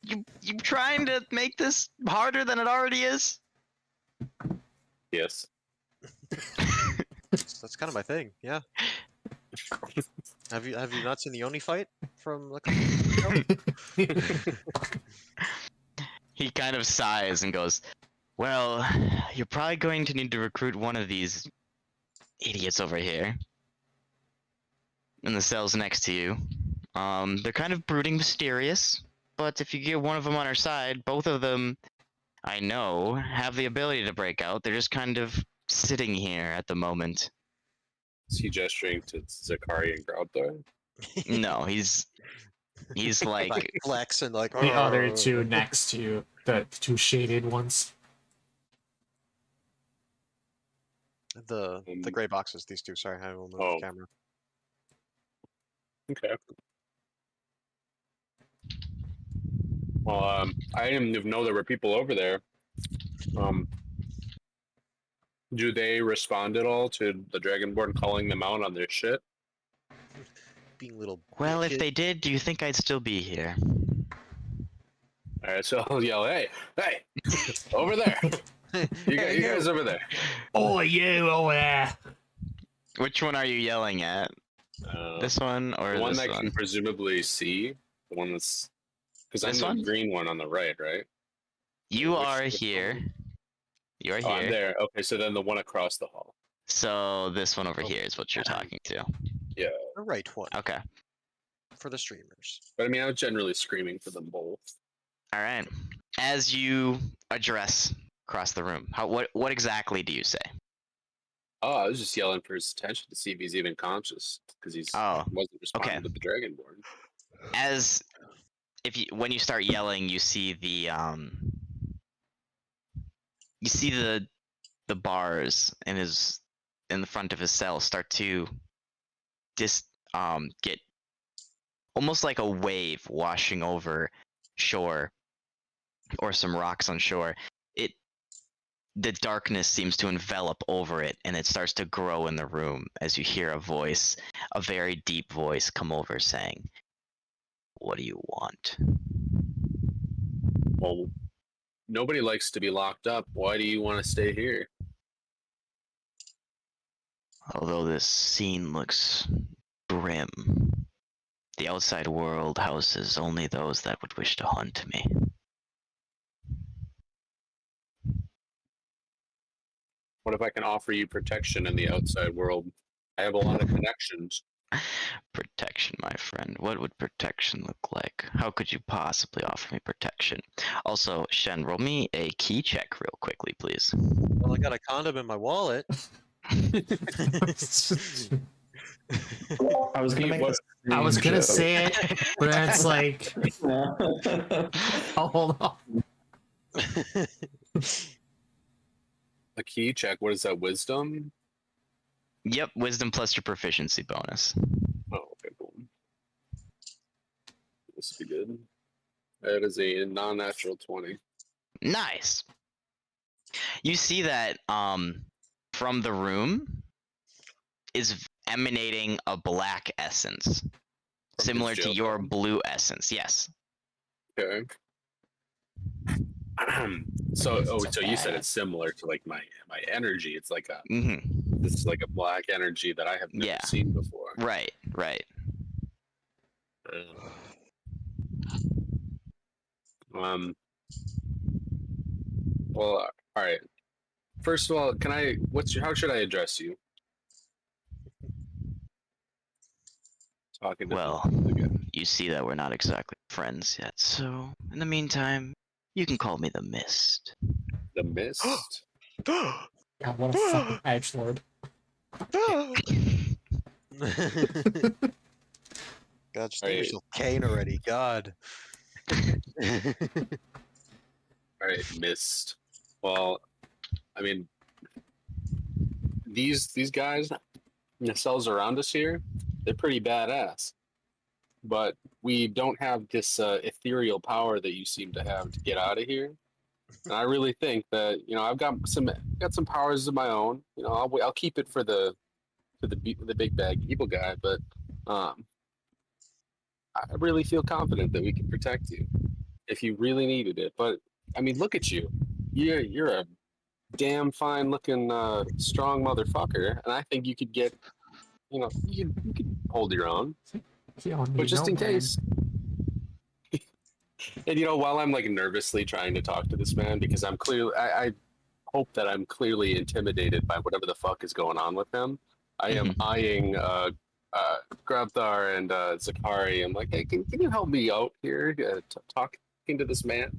You trying to make this harder than it already is?" Yes. That's kind of my thing, yeah. Have you not seen the Oni fight from a couple weeks ago? He kind of sighs and goes, "Well, you're probably going to need to recruit one of these idiots over here in the cells next to you. They're kind of brooding, mysterious, but if you get one of them on our side, both of them, I know, have the ability to break out. They're just kind of sitting here at the moment." Is he gesturing to Zakari and Groudthor? No, he's like flex and like The other two next to you, the two shaded ones. The gray boxes, these two. Sorry, I will move Oh. the camera. Okay. Well, I didn't even know there were people over there. Do they respond at all to the Dragonborn calling them out on their shit? Being little. Well, if bitches. they did, do you think I'd still be here? All right, so I'll yell, "Hey, over there! You guys over there!" Oh, you over there. Which one are you yelling at? This one or the one this that one? can presumably see, the one that's because I'm This the one? green one on the right, right? You Which- are which here. one? You are Oh, I'm here. there. Okay, so then the one across the hall. So this one over here is what you're talking to. Yeah, The right one Okay. for the streamers. but I mean, I was generally screaming for them both. All right. As you address across the room, what exactly do you say? Oh, I was just yelling for his attention to see if he's even conscious because he Oh, wasn't responding okay. to the Dragonborn. As when you start yelling, you see the bars in the front of his cell start to get almost like a wave washing over shore or some rocks on shore. The darkness seems to envelop over it, and it starts to grow in the room as you hear a very deep voice come over saying, "What do you want?" Well, nobody likes to be locked up. Why do you want to stay here? Although this scene looks grim, the outside world houses only those that would wish to hunt me. What if I can offer you protection in the outside world? I have a lot of connections. Protection, my friend. What would protection look like? How could you possibly offer me protection? Also, Shen, roll me a key check real quickly, please. Well, I got a condom in my wallet. I was gonna make What- this I was gonna joke. say it, but then it's like, oh, hold on. A key check. What is that? Wisdom? Yep, wisdom plus your proficiency bonus. Oh, okay, cool. This would be good. That is a non-natural 20. Nice. You see that from the room is emanating a black essence, his similar to jail your cell? blue essence. Yes. Okay. So you said it's similar to like my energy. It's like this is like a black energy that I have never Yeah. seen before. Right. Right. Well, all right. First of all, how should I address you? Talking to Well, again. you see that we're not exactly friends yet. So, in the meantime, you can call me the Mist. The mist. God, what a fucking edgelord. God, just Are name you- yourself Kane already. God. All right, mist. Well, I mean, these guys, the cells around us here, they're pretty badass. But we don't have this ethereal power that you seem to have to get out of here. And I really think that I've got some powers of my own. I'll keep it for the big bag evil guy. But I really feel confident that we can protect you if you really needed it. But I mean, look at you. You're a damn fine looking strong motherfucker, and I think you could get you could hold your own. But just in case. And while I'm like nervously trying to talk to this man, because I'm clearly I hope that I'm clearly intimidated by whatever the fuck is going on with him. I am eyeing Grabthar and Zakari. I'm like, hey, can you help me out here talking to this man?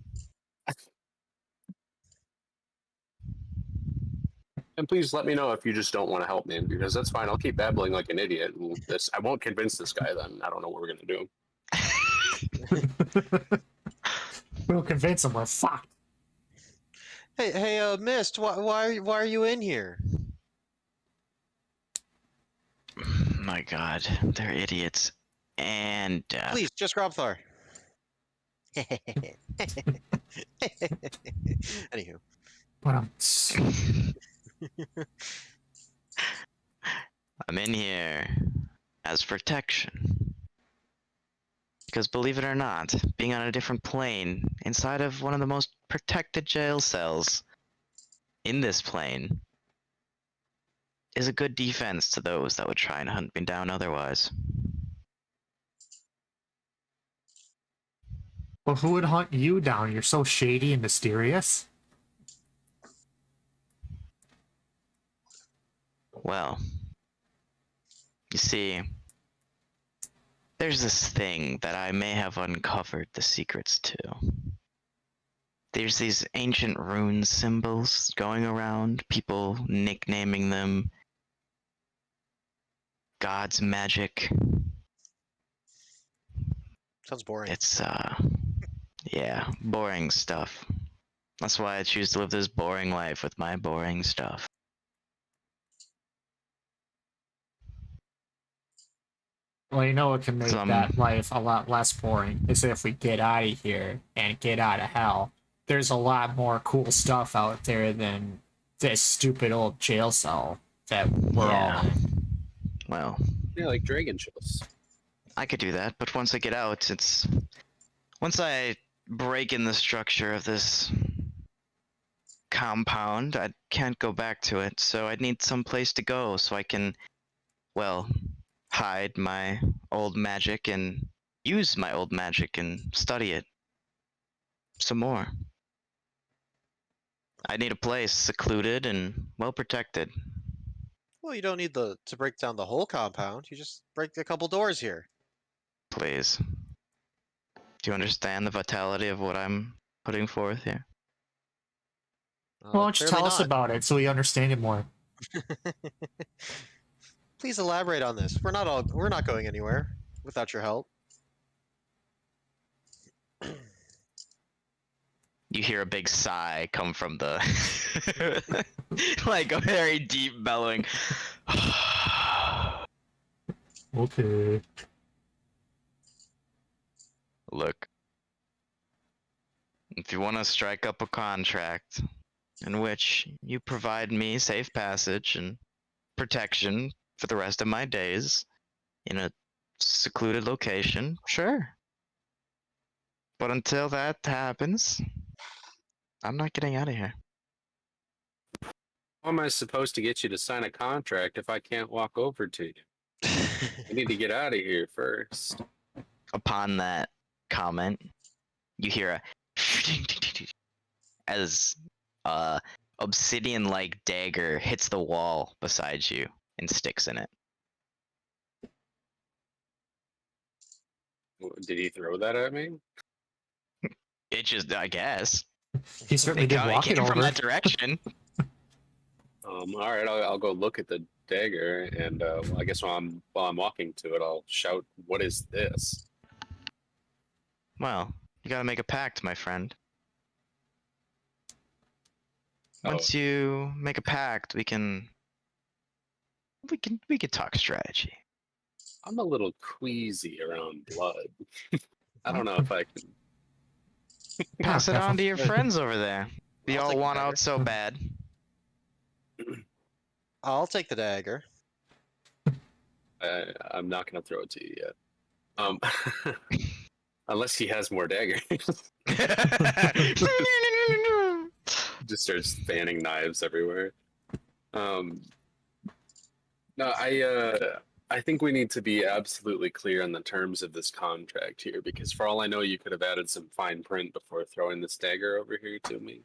And please let me know if you just don't want to help me, because that's fine. I'll keep babbling like an idiot. And I won't convince this guy. Then I don't know what we're gonna do. We'll convince him we're fucked. Hey, Mist, why are you in here? My God, they're idiots. And Please, just Grobthar. Anywho. But I'm in here as protection. Because believe it or not, being on a different plane inside of one of the most protected jail cells in this plane is a good defense to those that would try and hunt me down otherwise. well, who would hunt you down? You're so shady and mysterious. Well, you see, there's this thing that I may have uncovered the secrets to. There's these ancient rune symbols going around, people nicknaming them God's magic. Sounds boring. It's, yeah, boring stuff. That's why I choose to live this boring life with my boring stuff. Well, you know what can make Some- that life a lot less boring is if we get out of here and get out of hell. There's a lot more cool stuff out there than this stupid old jail cell that we're Yeah. all in. Well, Yeah, like dragon shows. I could do that, but once I get out, it's... Once I break in the structure of this compound, I can't go back to it, so I'd need some place to go so I can, well, hide my old magic and use my old magic and study it some more. I need a place secluded and well protected. Well, you don't need to break down the whole compound. You just break a couple doors here. Please. Do you understand the vitality of what I'm putting forth here? Why don't you Clearly tell us not. about it so we understand it more? Please elaborate on this. We're not going anywhere without your help. You hear a big sigh come from the like a very deep bellowing. Okay. Look, if you want to strike up a contract in which you provide me safe passage and protection for the rest of my days in a secluded location, sure. But until that happens, I'm not getting out of here. How am I supposed to get you to sign a contract if I can't walk over to you? I need to get out of here first. Upon that comment, you hear a as a obsidian-like dagger hits the wall beside you and sticks in it. Did he throw that at me? It just, I guess, He certainly did walk it it came from over. that direction. All right, I'll go look at the dagger, and I guess while I'm walking to it, I'll shout, "What is this?" Well, you gotta make a pact, my friend. Oh. Once you make a pact, we can talk strategy. I'm a little queasy around blood. I don't know if I can. Pass it on to your friends over there. You I'll all take the want dagger. out so bad. I'll take the dagger. I'm not gonna throw it to you yet. Unless he has more daggers. Just starts fanning knives everywhere. No, I think we need to be absolutely clear on the terms of this contract here, because for all I know, you could have added some fine print before throwing this dagger over here to me.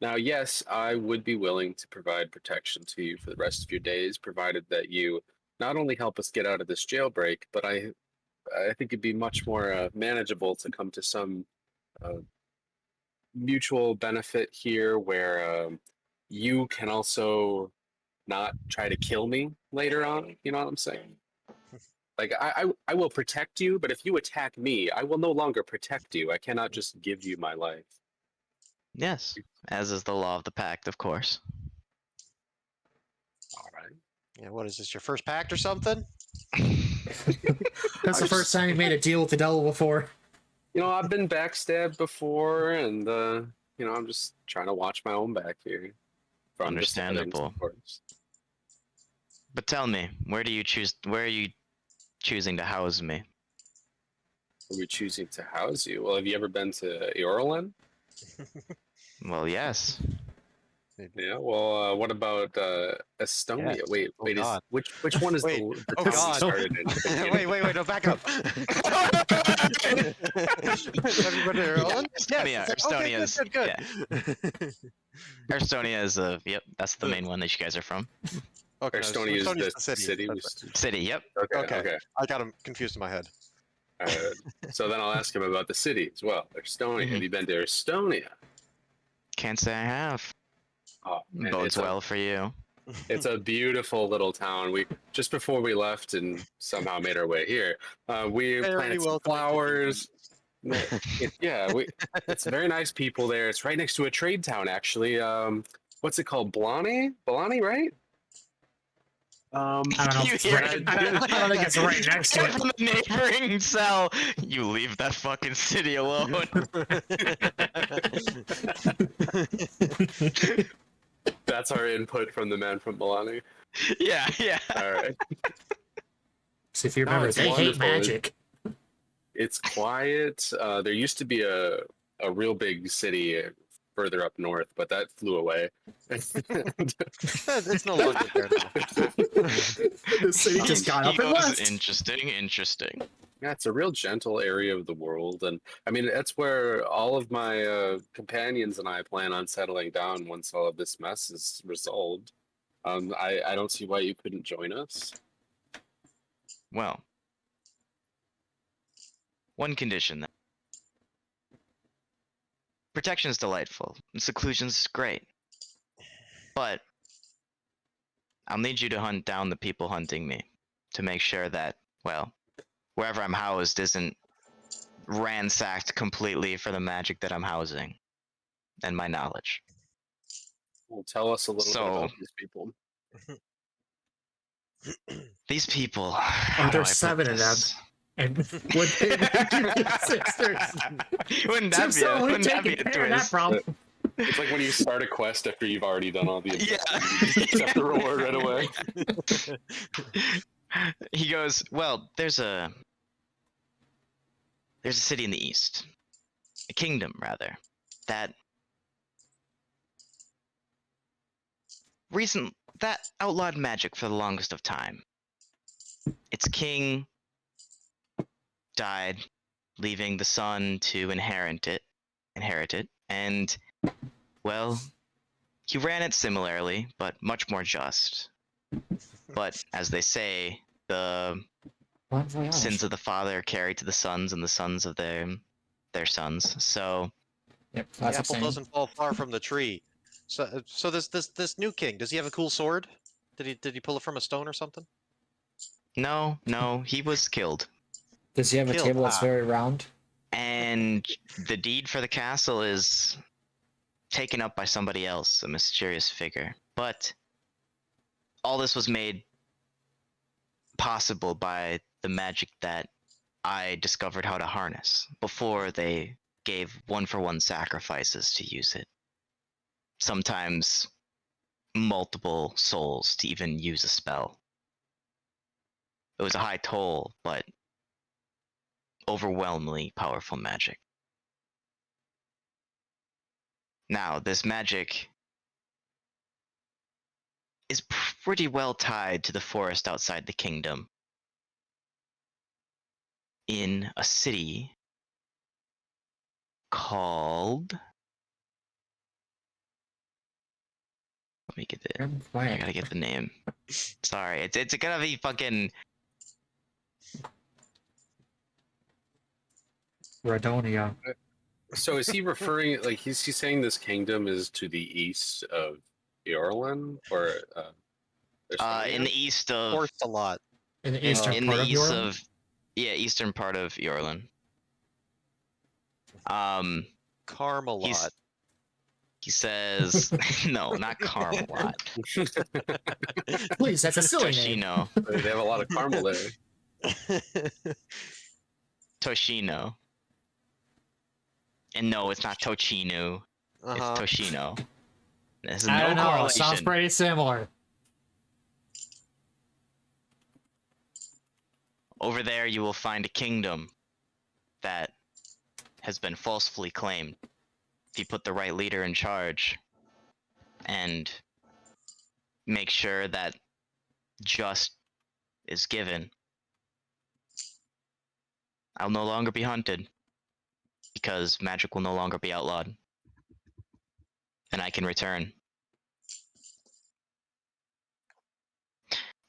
Now, yes, I would be willing to provide protection to you for the rest of your days, provided that you not only help us get out of this jailbreak, but I think it'd be much more manageable to come to some mutual benefit here, where you can also not try to kill me later on. You know what I'm saying? Like I will protect you, but if you attack me, I will no longer protect you. I cannot just give you my life. Yes, as is the law of the pact, of course. All right. Yeah, what is this, your first pact or something? That's the first time you made a deal with the devil before. You know, I've been backstabbed before, and you know, I'm just trying to watch my own back here. From the settings, Understandable. of course. But tell me, where are you choosing to house me? Are we choosing to house you? Well, have you ever been to Eorlin? Well, yes. Yeah. Well, what about Estonia? Yes. Wait, Oh, wait. Is God. which one is Wait. the Oh, town God. we started in? at the beginning? wait, no, back up. Have you been to Ireland? Estonia. Estonia's. Okay, good. Estonia is yep, that's the main one that you guys are from. Okay, no, Estonia is Estonia's the city. That's City, yep. Okay, Okay. okay. I got him confused in my head. So then I'll ask him about the city as well. Estonia. Mhm. Have you been to Estonia? Can't say I have. Oh, man, Bodes well for you. It's a beautiful little town. We just before we left and somehow made our way here, we Very planted some welcoming to flowers. It's very nice people there. It's right next to a trade town, actually. What's it called? Balani, right? I don't know. You If it's hear right, it? I don't think it's right next to it. From the neighboring cell. You leave that fucking city alone. That's our input from the man from Balani. yeah. All right. So if you No, remember, it's they hate wonderful. magic. It's quiet. There used to be a real big city further up north, but that flew away. It's no longer there now. The city just got up and He goes, left. Interesting. Yeah, it's a real gentle area of the world, and I mean that's where all of my companions and I plan on settling down once all of this mess is resolved. I don't see why you couldn't join us. Well, one condition then. Protection's delightful, and seclusion's great. But I'll need you to hunt down the people hunting me to make sure that, well, wherever I'm housed isn't ransacked completely for the magic that I'm housing and my knowledge. Well, tell us a little bit So- about these people. These people. how do there's I put 7 of them. this? And would they make you sisters? Wouldn't So that be a, someone wouldn't that be taking a care of that twist? problem. It's like when you start a quest after you've already done all the Yeah. objectives, you just accept the reward right away. He goes, well, there's a city in the east, a kingdom rather, that outlawed magic for the longest of time. Its king died, leaving the son to inherit it, and well, he ran it similarly, but much more just. But as they say, the Bon voyage. sins of the father carry to the sons, and the sons of their sons. So Yep, The classic apple saying. doesn't fall far from the tree. So this new king, does he have a cool sword? Did he pull it from a stone or something? no, he was killed. Does he have a Killed. table that's very round? And the deed for the castle is taken up by somebody else, a mysterious figure. But all this was made possible by the magic that I discovered how to harness before they gave 1-for-1 sacrifices to use it. Sometimes multiple souls to even use a spell. It was a high toll, but overwhelmingly powerful magic. Now, this magic is pretty well tied to the forest outside the kingdom. In a city called... Let me get it. I gotta get the name. Sorry, it's gonna be fucking... Radonia. So is he referring like he's saying this kingdom is to the east of Eorlin or in the east of... Forth a lot. In the in, eastern in part the of east Europe? of... Yeah, eastern part of Eorlin. Camelot. He says, no, not Camelot. Please, that's a silly name. Toshino. They have a lot of caramel there. Toshino. And no, it's not Tochino. It's Toshino. This is I no don't know. correlation. Sounds pretty similar. Over there, you will find a kingdom that has been falsely claimed. If you put the right leader in charge and make sure that just is given, I'll no longer be hunted because magic will no longer be outlawed. And I can return.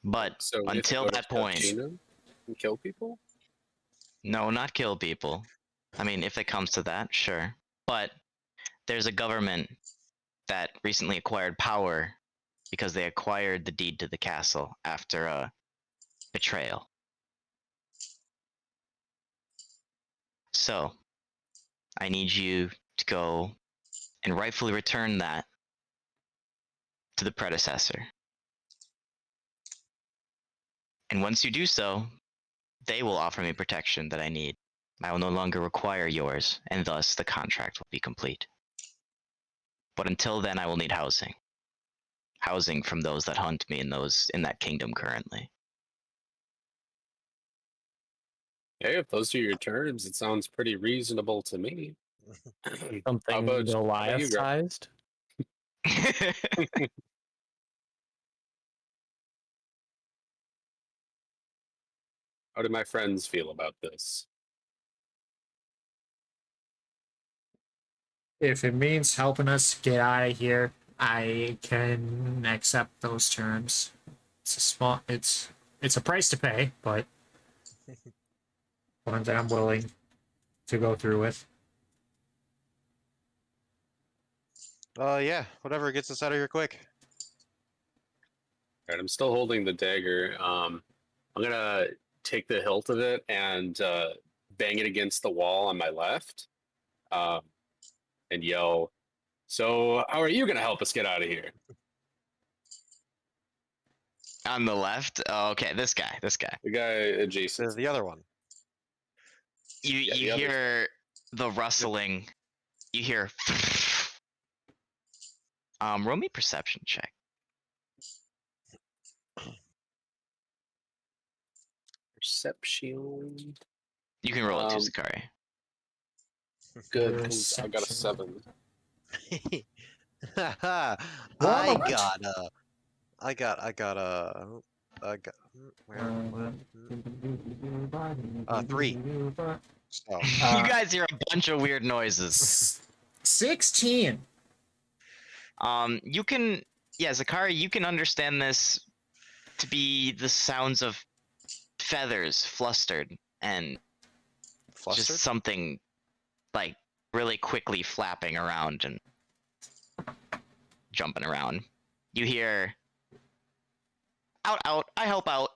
But So we have to until go to that point, Toshino and kill people? no, not kill people. I mean, if it comes to that, sure. But there's a government that recently acquired power because they acquired the deed to the castle after a betrayal. So, I need you to go and rightfully return that to the predecessor. And once you do so, they will offer me protection that I need. I will no longer require yours, and thus the contract will be complete. But until then, I will need housing. Housing from those that hunt me and those in that kingdom currently. Hey, if those are your terms, it sounds pretty reasonable to me. Something about you, Greg? Goliath-sized. How do my friends feel about this? If it means helping us get out of here, I can accept those terms. It's a price to pay, but one that I'm willing to go through with. Yeah, whatever gets us out of here quick. All right, I'm still holding the dagger. I'm gonna take the hilt of it and bang it against the wall on my left, and yell, "So, how are you gonna help us get out of here?" On the left? Oh, okay, this guy. The guy adjacent. The other one. You Yeah, you the other- hear the rustling. You hear. Roll me perception check. Perception. You can roll it too, Um, Zakari. Good, 'cause I got a 7. I What? got where? 3. So, You guys hear a bunch of weird noises. 16. You can, yeah, Zakari, you can understand this to be the sounds of feathers flustered and flustered. just something like really quickly flapping around and jumping around. You hear, out, I help out.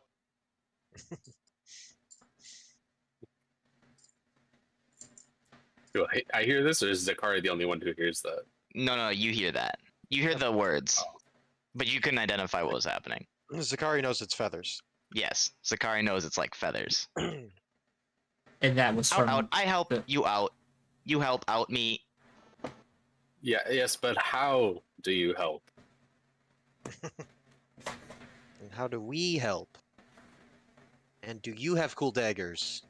Do I hear this, or is Zakari the only one who hears that? No, you hear that. You hear the words, but you couldn't identify what was happening. Zakari knows it's feathers. Yes, Zakari knows it's like feathers. And that was from Out, I help the- you out. You help out me. Yeah, yes, but how do you help? And how do we help? And do you have cool daggers?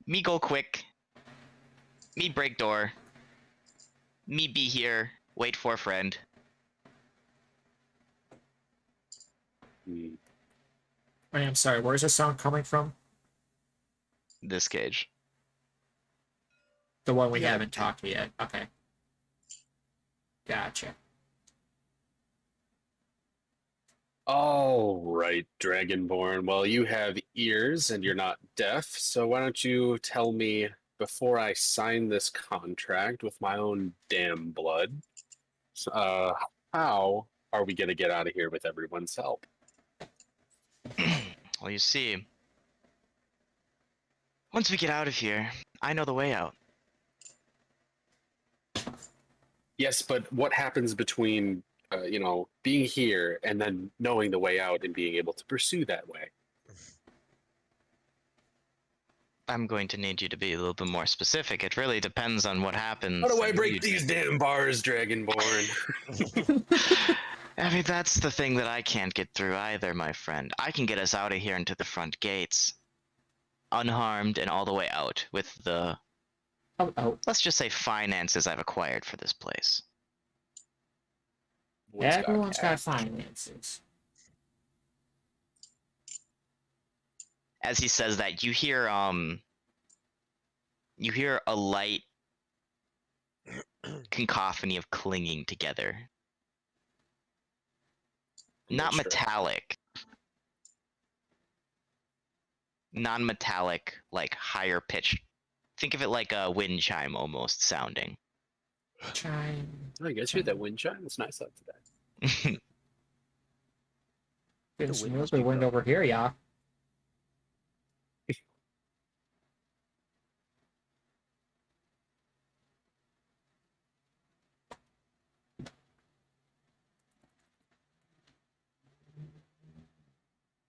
Me go quick. Me break door. Me be here. Wait for friend. Hmm. Wait, I'm sorry, where's the sound coming from? This cage. The one we Yeah. haven't talked to yet. Okay. Gotcha. All right, Dragonborn. Well, you have ears and you're not deaf, so why don't you tell me before I sign this contract with my own damn blood, how are we gonna get out of here with everyone's help? Well, you see, once we get out of here, I know the way out. Yes, but what happens between being here and then knowing the way out and being able to pursue that way? I'm going to need you to be a little bit more specific. It really depends on what happens. How do I and break you these do. damn bars, Dragonborn? I mean, that's the thing that I can't get through either, my friend. I can get us out of here into the front gates, unharmed and all the way out with the, Oh, let's just say, finances I've acquired for this place. Woodstock everyone's hat. got finances. As he says that, you hear a light cacophony of clinging together. Not Sure. metallic. Non-metallic, like higher pitched. Think of it like a wind chime almost sounding. Chime. I guess you had that wind chime. It's nice out today. Been The some wind really must be good wind blowing. over here, yeah.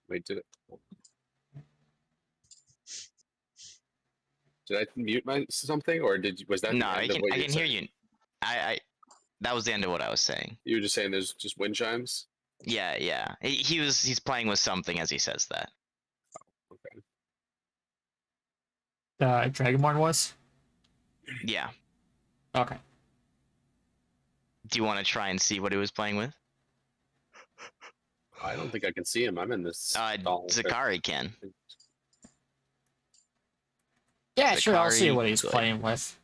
Wait, did I mute my something, or was that No, the I end of can what I you can were hear saying? you. I that was the end of what I was saying. You were just saying there's just wind chimes. Yeah, yeah. He's playing with something as he says that. Okay. Dragonborn was? Yeah. Okay. Do you want to try and see what he was playing with? I don't think I can see him. I'm in this. stall. Zakari can. Yeah, sure, I'll see Zakari, what he's good. playing with.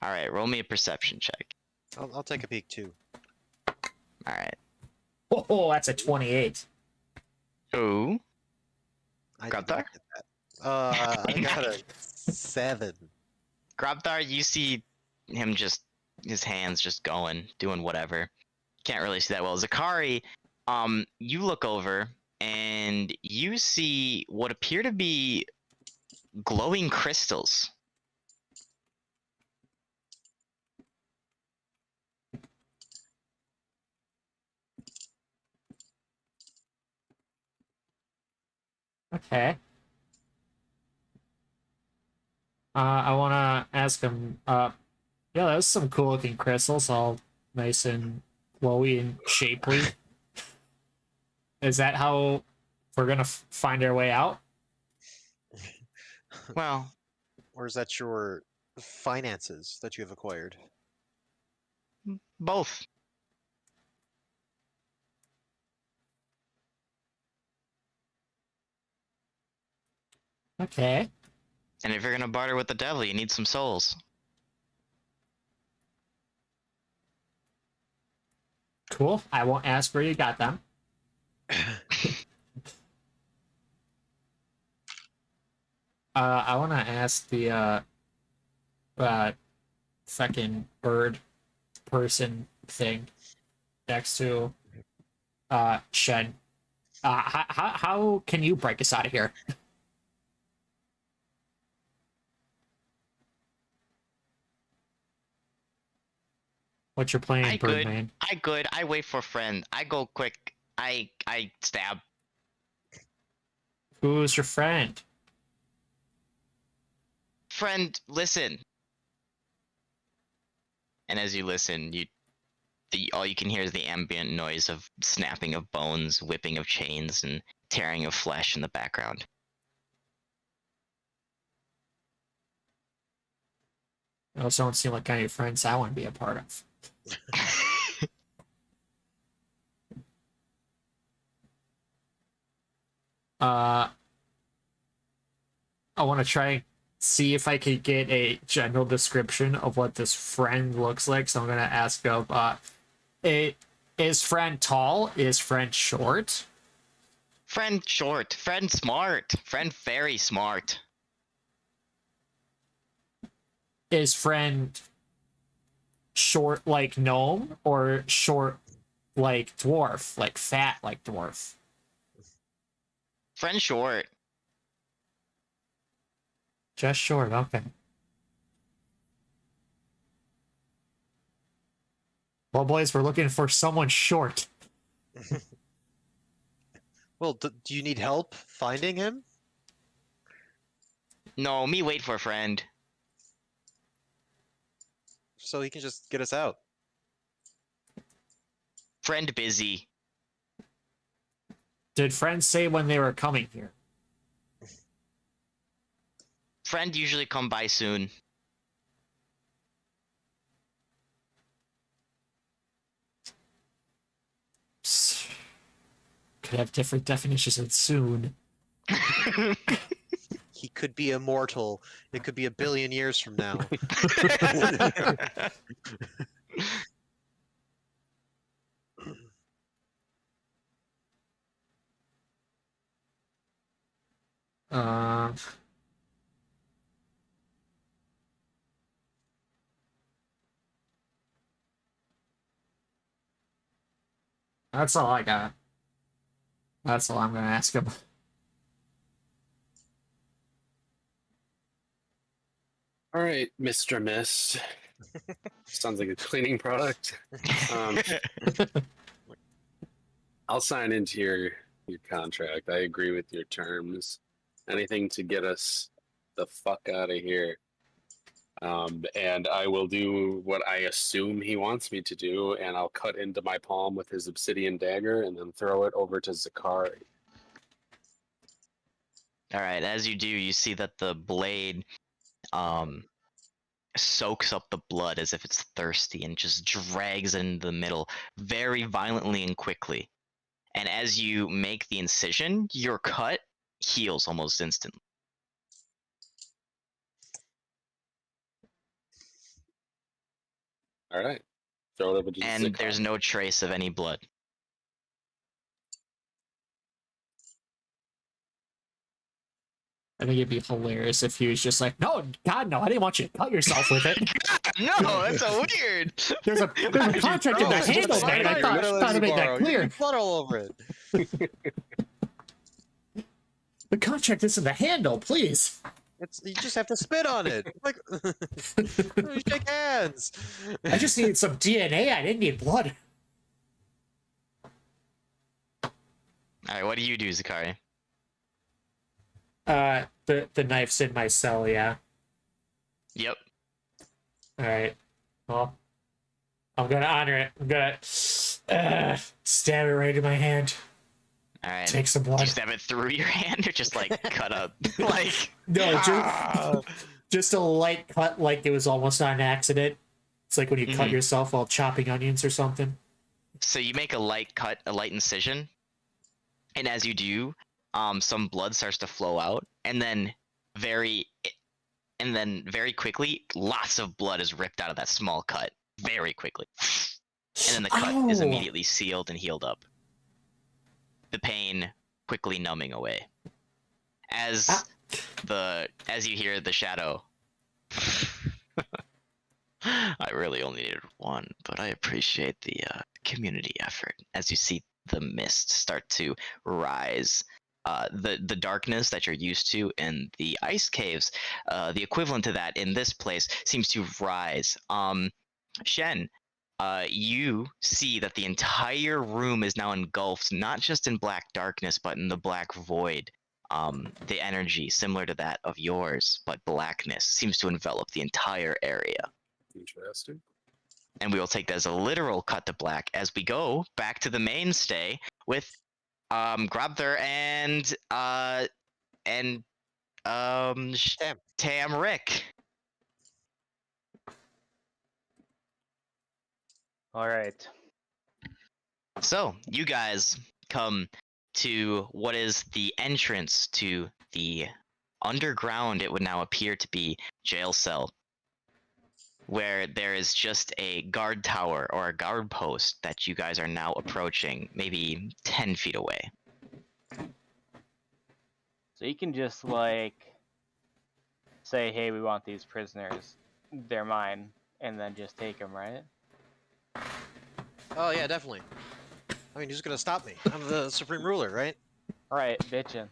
All right, roll me a perception check. I'll take a peek too. All right. Oh, that's a 28. Ooh. I did Grabthar? not get that. I got a 7. Grabthar, you see him just his hands just going, doing whatever. Can't really see that well. Zakari, you look over and you see what appear to be glowing crystals. Okay. I want to ask him, yeah, that was some cool looking crystals, all nice and glowy and shapely. Is that how we're gonna find our way out? Well, Or is that your finances that you have acquired? both. Okay. And if you're gonna barter with the devil, you need some souls. Cool. I won't ask where you got them. I want to ask the fucking bird person thing next to Shen. How can you break us out of here? What's your plan, I good. Birdman? I wait for friend. I go quick. I stab. Who's your friend? Friend, listen. And as you listen, all you can hear is the ambient noise of snapping of bones, whipping of chains, and tearing of flesh in the background. Those don't seem like kind of friends I want to be a part of. I want to try and see if I could get a general description of what this friend looks like. So I'm gonna ask him, is friend tall? Is friend short? Friend short, friend smart, friend very smart. Is friend short like gnome or short like dwarf, like fat like dwarf? Friend short. Just short, okay. Well, boys, we're looking for someone short. Well, do you need help finding him? No, me wait for a friend. So he can just get us out. Friend busy. Did friends say when they were coming here? Friend usually come by soon. Could have different definitions of soon. He could be immortal. It could be a billion years from now. Uh, that's all I got. That's all I'm gonna ask him. All right, Mr. Mist. Sounds like a cleaning product. I'll sign into your contract. I agree with your terms. Anything to get us the fuck out of here. And I will do what I assume he wants me to do, and I'll cut into my palm with his obsidian dagger and then throw it over to Zakari. All right, as you do, you see that the blade soaks up the blood as if it's thirsty and just drags it into the middle very violently and quickly. And as you make the incision, your cut heals almost instantly. All right. Throw it over to And Zakari. there's no trace of any blood. I think it'd be hilarious if he was just like, "No, God, no! I didn't want you to cut yourself with it." No, that's so weird. There's a contract in the it's just handle, a man. I knife. thought What else to you make borrow? that You clear. get blood all over it. The contract is in the handle, please. You just have to spit on it. Like, we shake hands. I just needed some DNA. I didn't need blood. All right, what do you do, Zakari? The knife's in my cell, yeah. Yep. All right. Well, I'm gonna honor it. I'm gonna stab it right in my hand. All right. Take some Do blood. you stab it through your hand or just like cut up? Like No, just a light cut, like it was almost on accident. It's like when you cut Mhm. yourself while chopping onions or something. so you make a light cut, a light incision, and as you do, some blood starts to flow out, and then very quickly, lots of blood is ripped out of that small cut very quickly, and then the cut is Oh. immediately sealed and healed up. The pain quickly numbing away. As as you hear the shadow. I really only needed one, but I appreciate the community effort. As you see the mist start to rise, the darkness that you're used to in the ice caves, the equivalent to that in this place seems to rise. Shen, you see that the entire room is now engulfed, not just in black darkness, but in the black void. The energy, similar to that of yours, but blackness, seems to envelop the entire area. Interesting. And we will take that as a literal cut to black as we go back to the mainstay with Grabther and Tamrick. All right. So you guys come to what is the entrance to the underground, it would now appear to be, jail cell, where there is just a guard tower or a guard post that you guys are now approaching, maybe 10 feet away. So you can just like say, "Hey, we want these prisoners. They're mine," and then just take them, right? Oh yeah, definitely. I mean, who's gonna stop me? I'm the supreme ruler, right? Right, bitchin'.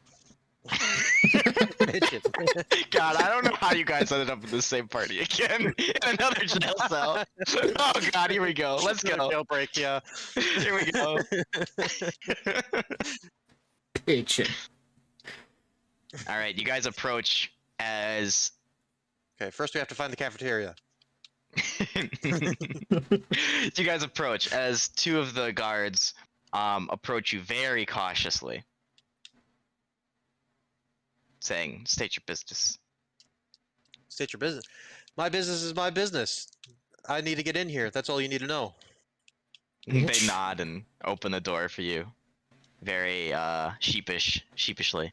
Bitches. God, I don't know how you guys ended up in the same party again in another jail cell. Oh God, here we go. Let's go. Jailbreak, yeah. Here we go. Bitchin'. All right, you guys approach as Okay, first we have to find the cafeteria. you guys approach as two of the guards approach you very cautiously, saying, "State your business." State your business. My business is my business. I need to get in here. That's all you need to know. They Bitch. nod and open the door for you, very sheepishly,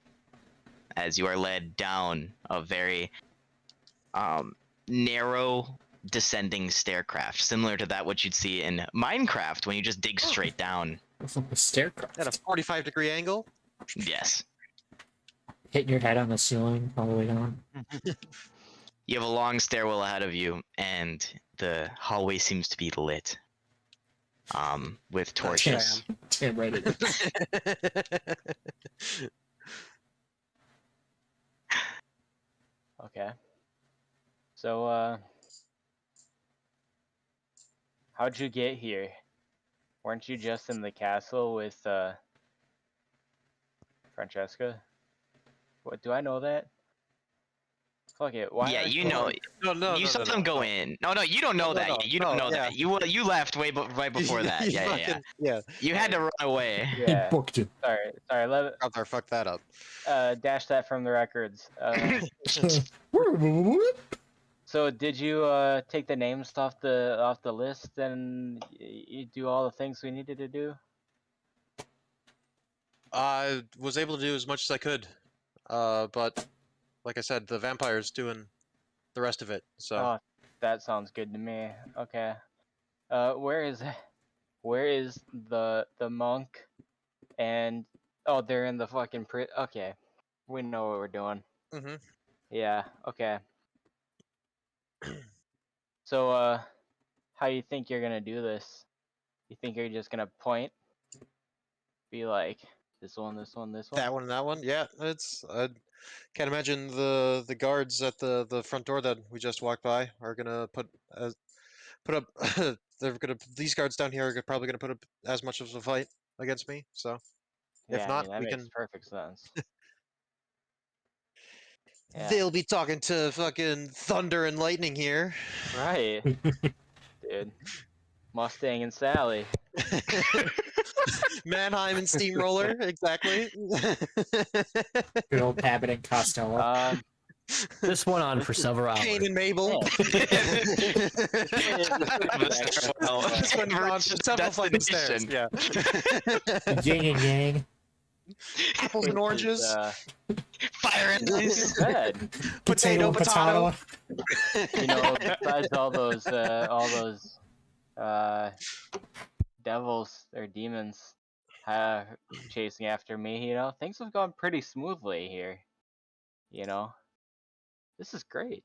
as you are led down a very narrow descending staircraft, similar to that what you'd see in Minecraft when you just dig straight down. Staircraft. At a 45-degree angle. Yes. Hitting your head on the ceiling all the way down. You have a long stairwell ahead of you, and the hallway seems to be lit. With torches. Damn right it is. Okay. So, how'd you get here? Weren't you just in the castle with, Francesca? What, do I know that? Fuck it, why Yeah, aren't you know. You saw them go no. in. No, you don't know that yet. You don't know that. You left right before that. Yeah. Yeah. You had to run away. Yeah, Booked it. sorry, Out there, fuck that up. dash that from the records. So did you, take the names off the list and you do all the things we needed to do? I was able to do as much as I could, but like I said, the vampire's doing the rest of it. So Oh, that sounds good to me. Okay. Where is the monk? And oh, they're in the fucking Okay, we know what we're doing. Mhm. Yeah. Okay. So, how you think you're gonna do this? You think you're just gonna point? Be like, this one, this one, this one? that one and that one, yeah. It's I can't imagine the guards at the front door that we just walked by are gonna put up. These guards down here are probably gonna put up as much of a fight against me. So if Yeah, I not, mean, that we makes can. perfect sense. Yeah. They'll be talking to fucking thunder and lightning here. Right, dude. Mustang and Sally. Mannheim and Steamroller, exactly. Good old Abbott and Costello. This went on for several hours. Cain and Mabel. Well, This went on for several fucking stairs. destination. Yeah. Yin and yang. Apples and oranges. Fire and ice. Bad. Potato, potato. You know, besides all those devils or demons chasing after me, you know, things have gone pretty smoothly here. You know, this is great.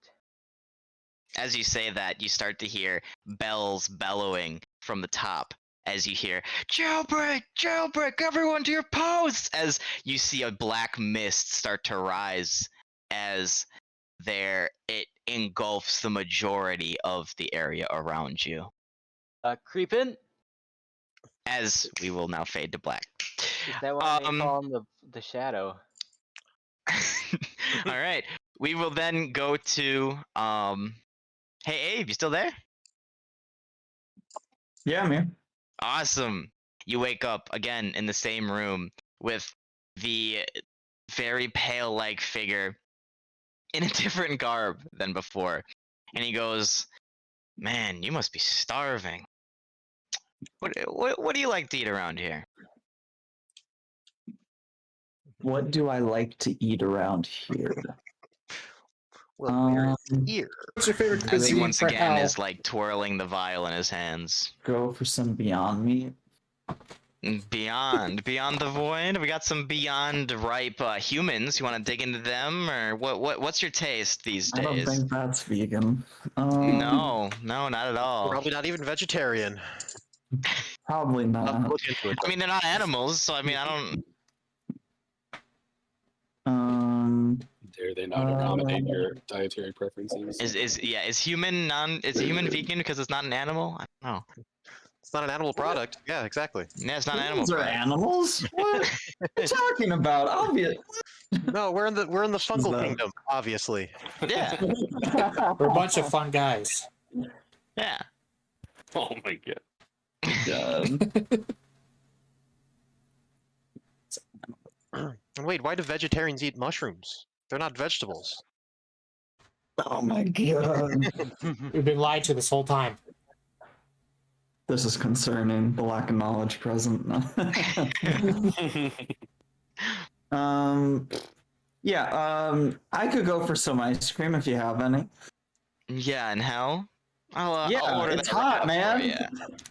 As you say that, you start to hear bells bellowing from the top. As you hear, jailbreak, jailbreak, everyone to your posts! As you see a black mist start to rise as it engulfs the majority of the area around you. Creepin'? As we will now fade to black. Is that why they call him the shadow? All right, we will then go to Hey Abe, you still there? Yeah, I'm here. Awesome. You wake up again in the same room with the very pale-like figure in a different garb than before. And he goes, "Man, you must be starving. What do you like to eat around here?" What do I like to eat around here? Well, where is here? What's your favorite As he cuisine once for again Al? is like twirling the vial in his hands. Go for some Beyond Meat. Beyond the void, we got some beyond ripe humans. You want to dig into them, or what's your taste these I don't days? think that's vegan. No, not at all. Probably not even vegetarian. Probably I'll have to not. look into it. I mean, they're not animals, so I mean, I don't. Dare they not accommodate your dietary preferences? Is human vegan because it's not an animal? I don't know. It's not an animal product. Yeah, exactly. Yeah, it's not an animal. Those are product. animals? What are you talking about? Obvious. No, we're in the fungal that? kingdom, obviously. Yeah, We're a bunch of fun guys. yeah. Oh my god. God. And wait, why do vegetarians eat mushrooms? They're not vegetables. Oh my god. We've been lied to this whole time. This is concerning. The lack of knowledge present. I could go for some ice cream if you have any. Yeah, and hell, I'll Yeah, order it's that hot, right man. for ya.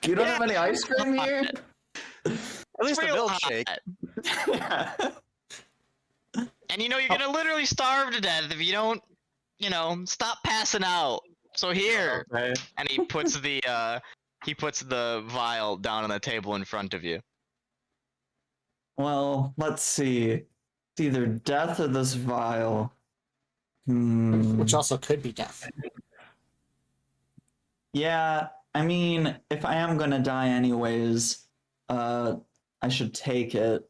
You don't have any ice cream here? At least a Real milkshake. hot. And you're gonna literally starve to death if you don't, stop passing out. So here, Okay. and he puts the vial down on the table in front of you. Well, let's see. It's either death or this vial. Which also could be death. Yeah, I mean, if I am gonna die anyways, I should take it.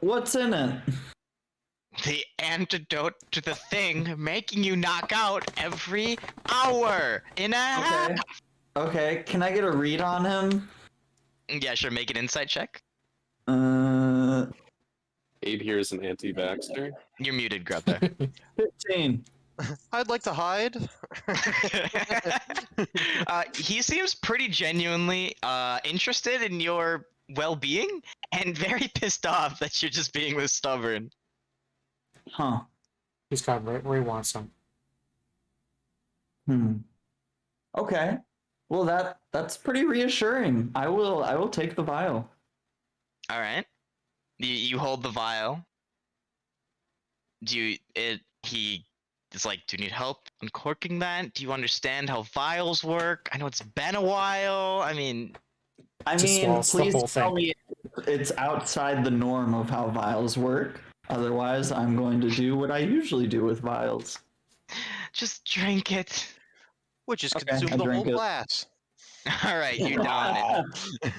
What's in it? The antidote to the thing making you knock out every hour in a half. Okay. Okay, can I get a read on him? Yeah, sure. Make an insight check. Abe here is an anti-vaxxer. You're muted, Grubber. 15. I'd like to hide. He seems pretty genuinely interested in your well-being and very pissed off that you're just being this stubborn. Huh. He's got where he wants them. Okay. Well, that's pretty reassuring. I will take the vial. All right. You hold the vial. He is like, do you need help uncorking that? Do you understand how vials work? I know it's been a while. I mean, Just swallows the whole please tell thing. me it's outside the norm of how vials work. Otherwise, I'm going to do what I usually do with vials. just drink it. Which is Okay, consume I the whole drink it. glass. All right, you down it,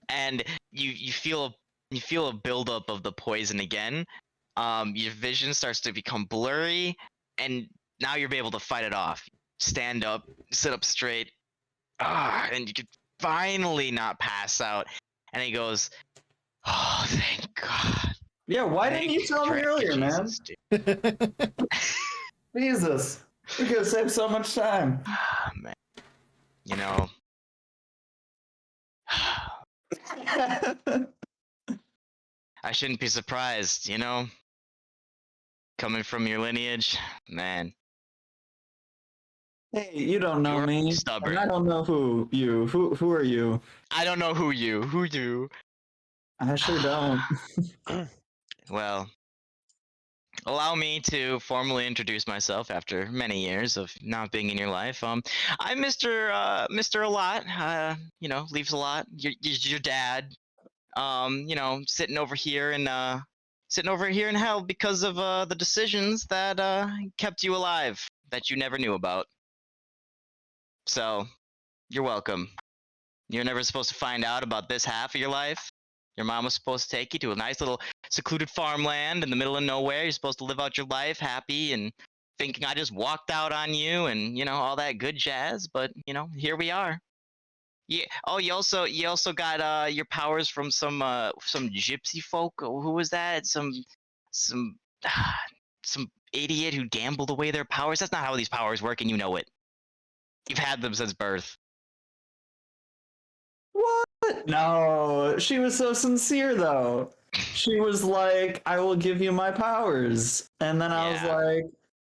and you feel a buildup of the poison again. Your vision starts to become blurry, and now you're able to fight it off. Stand up, sit up straight, and you can finally not pass out. And he goes, "Oh, thank God." Yeah, why didn't you tell me Thank earlier, man? Jesus, dude. Jesus. We could have saved so much time. Ah, man. I shouldn't be surprised, coming from your lineage, man. Hey, you don't know You're me. stubborn. And I don't know who you. Who are you? I don't know who you. I sure don't. Well, allow me to formally introduce myself after many years of not being in your life. I'm Mr. A Lot. Leaves a lot. Your dad. Sitting over here in hell because of the decisions that kept you alive that you never knew about. So, you're welcome. You're never supposed to find out about this half of your life. Your mom was supposed to take you to a nice little secluded farmland in the middle of nowhere. You're supposed to live out your life happy and thinking I just walked out on you and, all that good jazz. But, here we are. Yeah. Oh, you also got your powers from some gypsy folk. Who was that? Some idiot who gambled away their powers. That's not how these powers work, and you know it. You've had them since birth. What? No, she was so sincere though. She was like, "I will give you my powers," and then I was Yeah. like,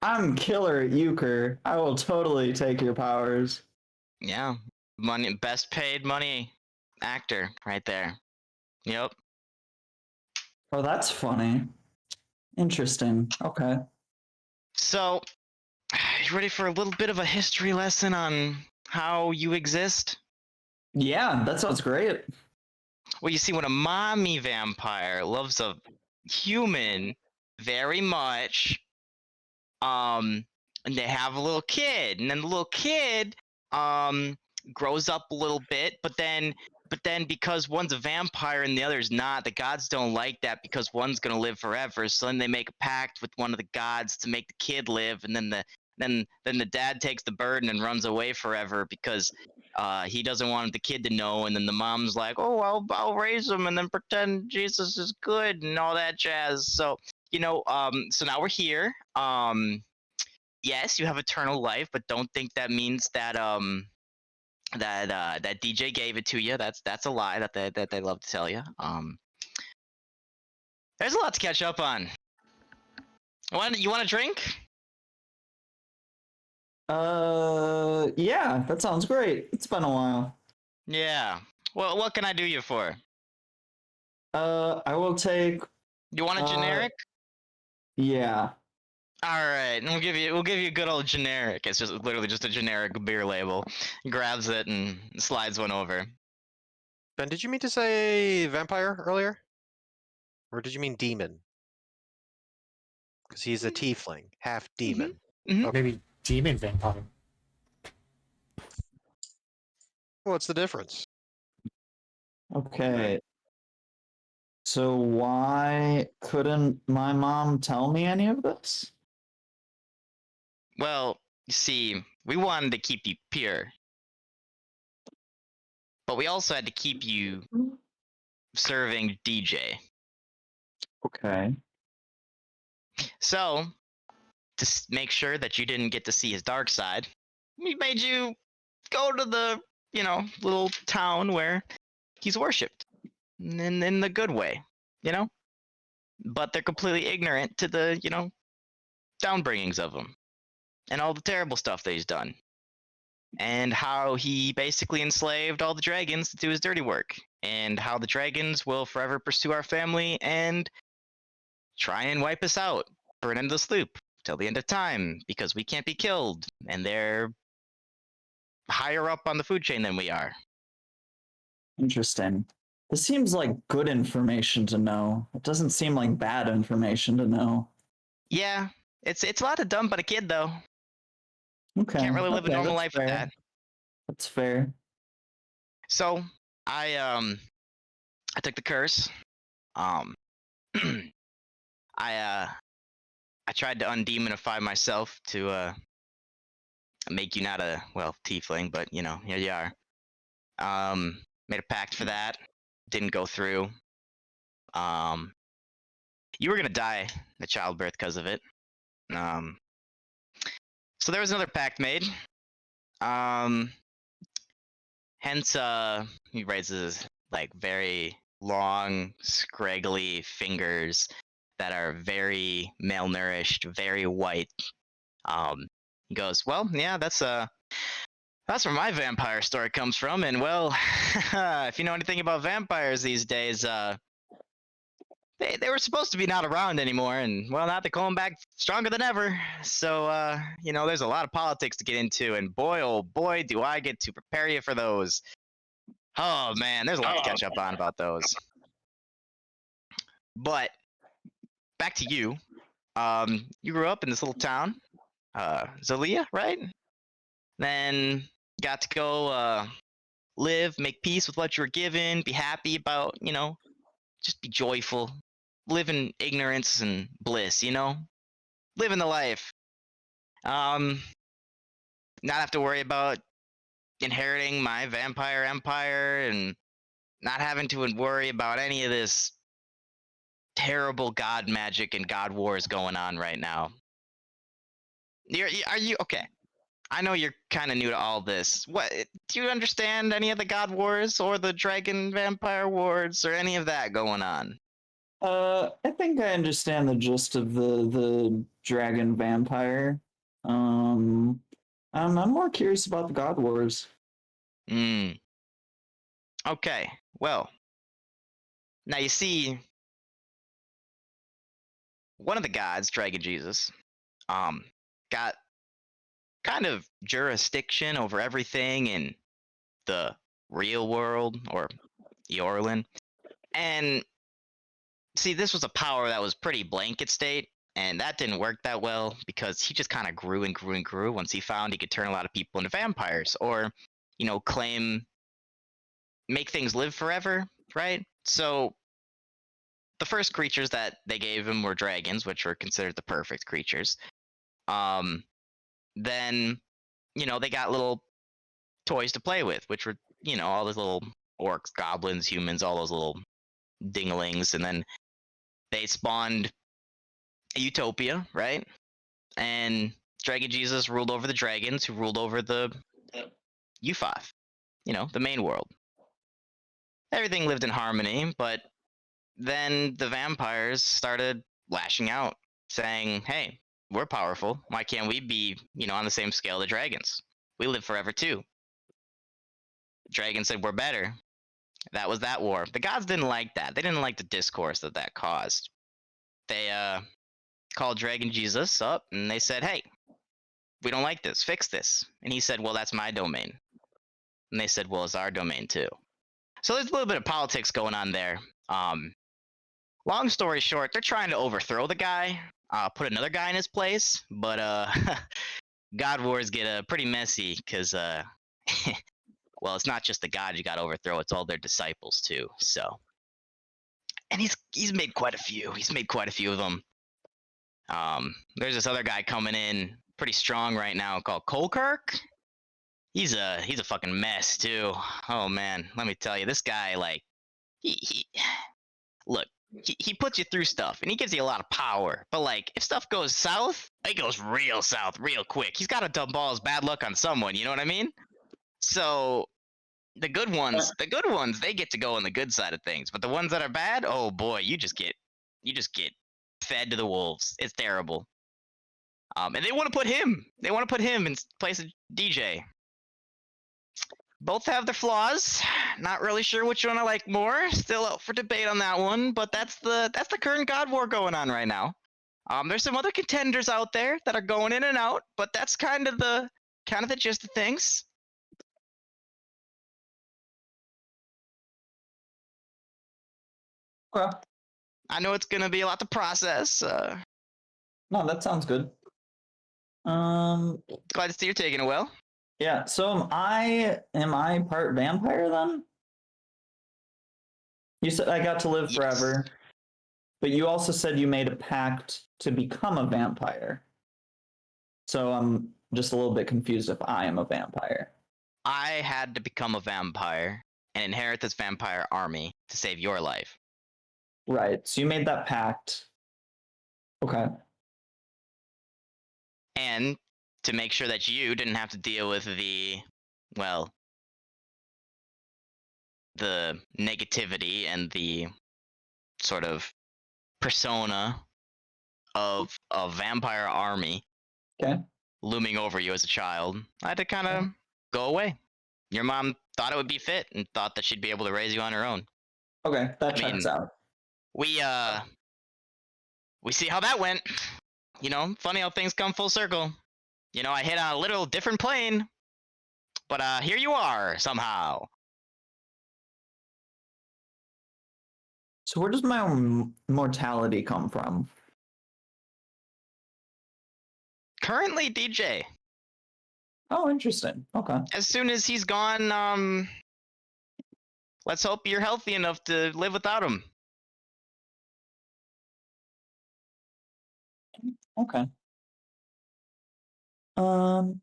"I'm killer at euchre. I will totally take your powers." Yeah. Best paid money actor right there. Yep. Oh, that's funny. Interesting. Okay. So, you ready for a little bit of a history lesson on how you exist? Yeah, that sounds great. Well, you see, when a mommy vampire loves a human very much, and they have a little kid, and then the little kid, grows up a little bit, but then because one's a vampire and the other's not, the gods don't like that because one's gonna live forever. So then they make a pact with one of the gods to make the kid live, and then the dad takes the burden and runs away forever because he doesn't want the kid to know. And then the mom's like, "Oh, I'll raise him and then pretend Jesus is good and all that jazz." So so now we're here. Yes, you have eternal life, but don't think that means that that DJ gave it to you. That's a lie that they love to tell you. There's a lot to catch up on. You want a drink? Yeah, that sounds great. It's been a while. Yeah. Well, what can I do you for? I will take. You want a generic? Yeah. All right, and we'll give you a good old generic. It's just literally just a generic beer label. He grabs it and slides one over. Ben, did you mean to say vampire earlier? Or did you mean demon? Because he's a tiefling, half demon. Maybe demon vampire. What's the difference? Okay. So why couldn't my mom tell me any of this? Well, you see, we wanted to keep you pure, but we also had to keep you serving DJ. Okay. So, to make sure that you didn't get to see his dark side, we made you go to the, little town where he's worshipped in the good way, But they're completely ignorant to the, downbringings of him and all the terrible stuff that he's done. And how he basically enslaved all the dragons to do his dirty work. And how the dragons will forever pursue our family and try and wipe us out for an endless loop till the end of time because we can't be killed and they're higher up on the food chain than we are. Interesting. This seems like good information to know. It doesn't seem like bad information to know. Yeah, it's a lot of dumb but a kid though. Okay. Can't really live a normal that's life fair. with that. That's fair. So I took the curse. I tried to undemonify myself to make you not a tiefling, but here you are. Made a pact for that. Didn't go through. You were gonna die at childbirth because of it. So there was another pact made. Hence, he raises like very long, scraggly fingers that are very malnourished, very white. He goes, "Well, yeah, that's where my vampire story comes from, and well, if you know anything about vampires these days, they were supposed to be not around anymore, and well, now they're coming back stronger than ever. So, there's a lot of politics to get into, and boy, oh boy, do I get to prepare you for those. Oh man, there's a lot to catch up on about those. But back to you. You grew up in this little town, Zalia, right? Then got to go live, make peace with what you were given, be happy about, just be joyful, live in ignorance and bliss, living the life. Not have to worry about inheriting my vampire empire and not having to worry about any of this terrible god magic and god wars going on right now. Are you okay? I know you're kind of new to all this. What do you understand any of the god wars or the dragon vampire wars or any of that going on? I think I understand the gist of the dragon vampire. I'm more curious about the God Wars. Okay. Well, now you see, one of the gods, Dragon Jesus, got kind of jurisdiction over everything in the real world or Eorlin. And see, this was a power that was pretty blanket state, and that didn't work that well because he just kind of grew and grew and grew once he found he could turn a lot of people into vampires or, make things live forever, right? So the first creatures that they gave him were dragons, which were considered the perfect creatures. Then, they got little toys to play with, which were, all those little orcs, goblins, humans, all those little dinglings, and then they spawned a utopia, right? And Dragon Jesus ruled over the dragons, who ruled over the Yufath, the main world. Everything lived in harmony, but then the vampires started lashing out, saying, "Hey, we're powerful. Why can't we be, on the same scale the dragons? We live forever too." Dragons said, "We're better." That was that war. The gods didn't like that. They didn't like the discourse that caused. They called Dragon Jesus up and they said, "Hey, we don't like this. Fix this." And he said, "Well, that's my domain." And they said, "Well, it's our domain too." So there's a little bit of politics going on there. Long story short, they're trying to overthrow the guy, put another guy in his place, but God Wars get pretty messy because well, it's not just the god you got to overthrow; it's all their disciples too. So, and he's made quite a few. He's made quite a few of them. There's this other guy coming in pretty strong right now called Kolkirk. He's a fucking mess too. Oh man, let me tell you, this guy he look. He puts you through stuff and he gives you a lot of power. But if stuff goes south, it goes real south real quick. He's got to dump all his bad luck on someone, you know what I mean? So the good ones, they get to go on the good side of things. But the ones that are bad, oh boy, you just get fed to the wolves. It's terrible. And they want to put him in place of DJ. Both have their flaws. Not really sure which one I like more. Still up for debate on that one, but that's the current God War going on right now. There's some other contenders out there that are going in and out, but that's kind of the gist of things. Okay. I know it's gonna be a lot to process. No, that sounds good. Glad to see you're taking it well. Yeah, so am I part vampire then? You said I got to live Yes. forever, but you also said you made a pact to become a vampire. So I'm just a little bit confused if I am a vampire. I had to become a vampire and inherit this vampire army to save your life. Right, so you made that pact. Okay. And to make sure that you didn't have to deal with the negativity and the sort of persona of a vampire army Okay. looming over you as a child, I had to kind of go away. Your mom thought it would be fit and thought that she'd be able to raise you on her own. Okay, that checks out. We see how that went. Funny how things come full circle. I hit on a little different plane, but here you are somehow. So where does my mortality come from? Currently, DJ. Oh, interesting. Okay. As soon as he's gone, let's hope you're healthy enough to live without him. Okay. And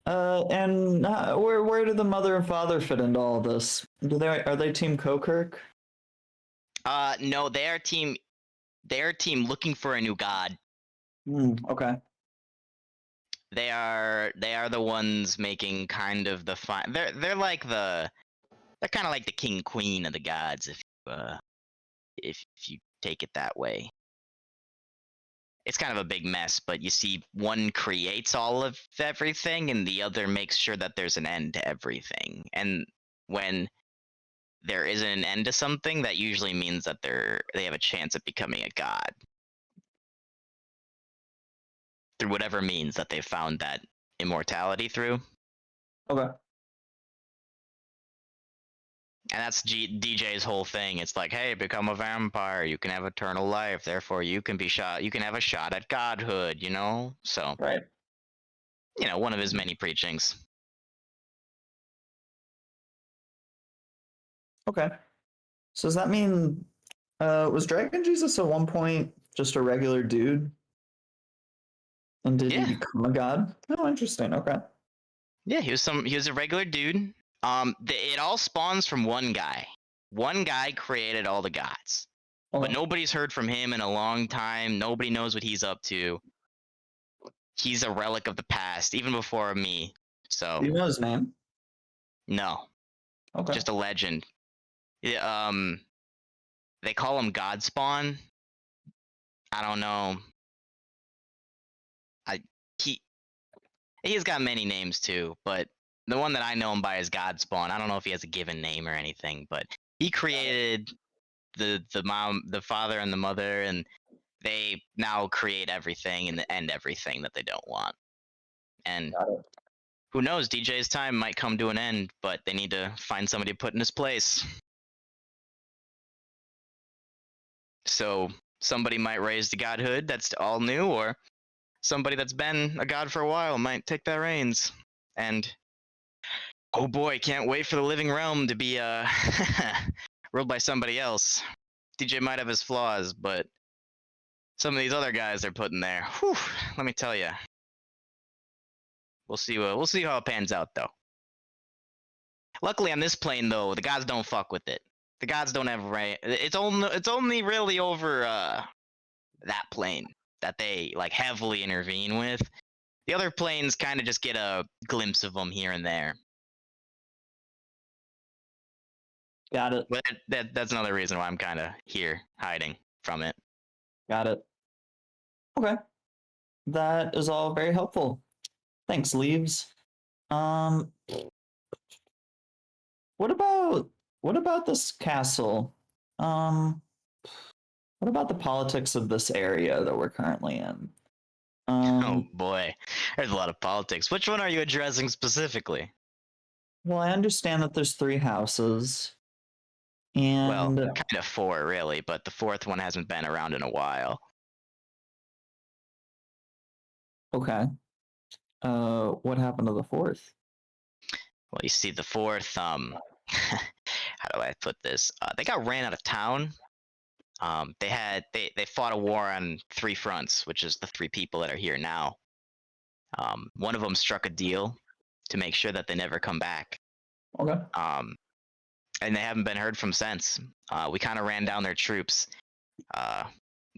where do the mother and father fit into all this? Are they Team Kokirk? No, they are team looking for a new god. Okay. They are the ones making kind of the they're kind of like the king queen of the gods if you take it that way. It's kind of a big mess, but you see, one creates all of everything and the other makes sure that there's an end to everything. And when there isn't an end to something, that usually means that they have a chance of becoming a god. Through whatever means that they've found that immortality through. Okay. And that's DJ's whole thing. It's like, hey, become a vampire. You can have eternal life. Therefore, you can be shot. You can have a shot at godhood. You know. So, Right. one of his many preachings. Okay. So does that mean was Dragon Jesus at one point just a regular dude? And did he Yeah. become a god? Oh, interesting. Okay. Yeah, he was a regular dude. It all spawns from one guy. One guy created all the gods, but Okay. nobody's heard from him in a long time. Nobody knows what he's up to. He's a relic of the past, even before me. So Do you know his name? no, Okay. just a legend. Yeah, they call him God Spawn. I don't know. He he's got many names too, but the one that I know him by is God Spawn. I don't know if he has a given name or anything, but he created the mom, the father, and the mother, and they now create everything and end everything that they don't want. And Got it. who knows? DJ's time might come to an end, but they need to find somebody to put in his place. So somebody might raise the godhood that's all new, or somebody that's been a god for a while might take that reins. And oh boy, can't wait for the living realm to be ruled by somebody else. DJ might have his flaws, but some of these other guys they're putting there, whew, let me tell you. We'll see. We'll see how it pans out, though. Luckily, on this plane, though, the gods don't fuck with it. The gods don't have right. It's only really over that plane that they like heavily intervene with. The other planes kind of just get a glimpse of them here and there. Got it. But that's another reason why I'm kind of here hiding from it. Got it. Okay. That is all very helpful. Thanks, Leaves. What about this castle? What about the politics of this area that we're currently in? Oh boy, there's a lot of politics. Which one are you addressing specifically? Well, I understand that there's 3 houses. Well, And kind of 4 really, but the 4th one hasn't been around in a while. okay. What happened to the 4th? Well, you see, the 4th, how do I put this? They got ran out of town. They fought a war on 3 fronts, which is the 3 people that are here now. One of them struck a deal to make sure that they never come back. Okay. And they haven't been heard from since. We kind of ran down their troops.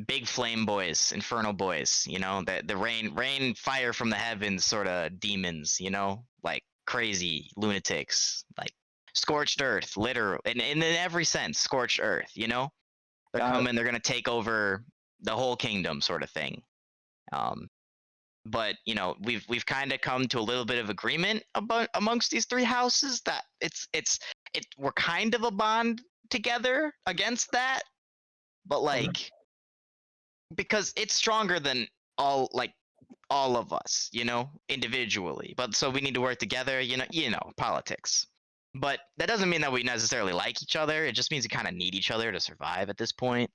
Big flame boys, infernal boys, the rain fire from the heavens sort of demons, like crazy lunatics, like scorched earth, literal, and in every sense, scorched earth, they're Got it. coming, they're gonna take over the whole kingdom, sort of thing. But we've kind of come to a little bit of agreement amongst these 3 houses that we're kind of a bond together against that, but like because it's stronger than all of us, individually. But so we need to work together, politics. But that doesn't mean that we necessarily like each other. It just means we kind of need each other to survive at this point.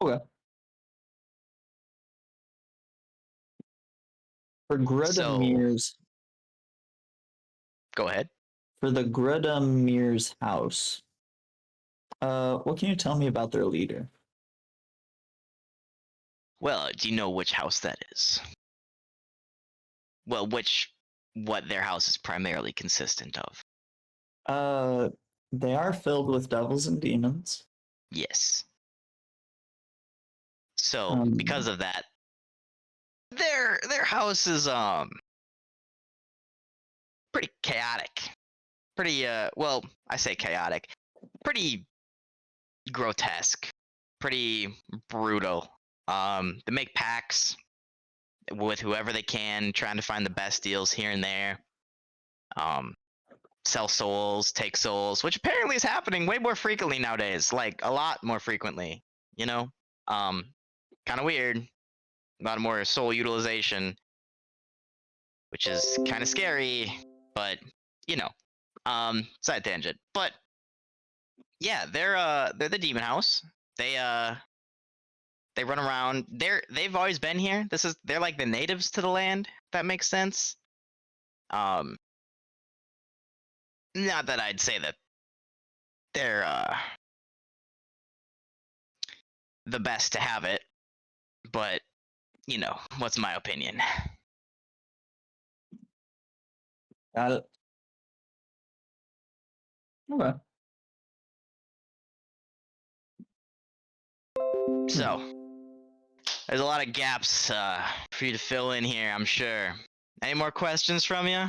Okay. For Grudamir's Go ahead. for the Grudamir's house. What can you tell me about their leader? Well, do you know which house that is? Well, what their house is primarily consistent of. They are filled with devils and demons. Yes. So because of that, their house is pretty chaotic. Pretty well, I say chaotic. Pretty grotesque. Pretty brutal. They make pacts with whoever they can, trying to find the best deals here and there. Sell souls, take souls, which apparently is happening way more frequently nowadays, like a lot more frequently, kind of weird. A lot more soul utilization, which is kind of scary, but Side tangent. But yeah, they're the demon house. They run around. They've always been here. They're like the natives to the land. If that makes sense. Not that I'd say that they're the best to have it, but you know, what's my opinion? Got it. Okay. So there's a lot of gaps for you to fill in here, I'm sure. Any more questions from you?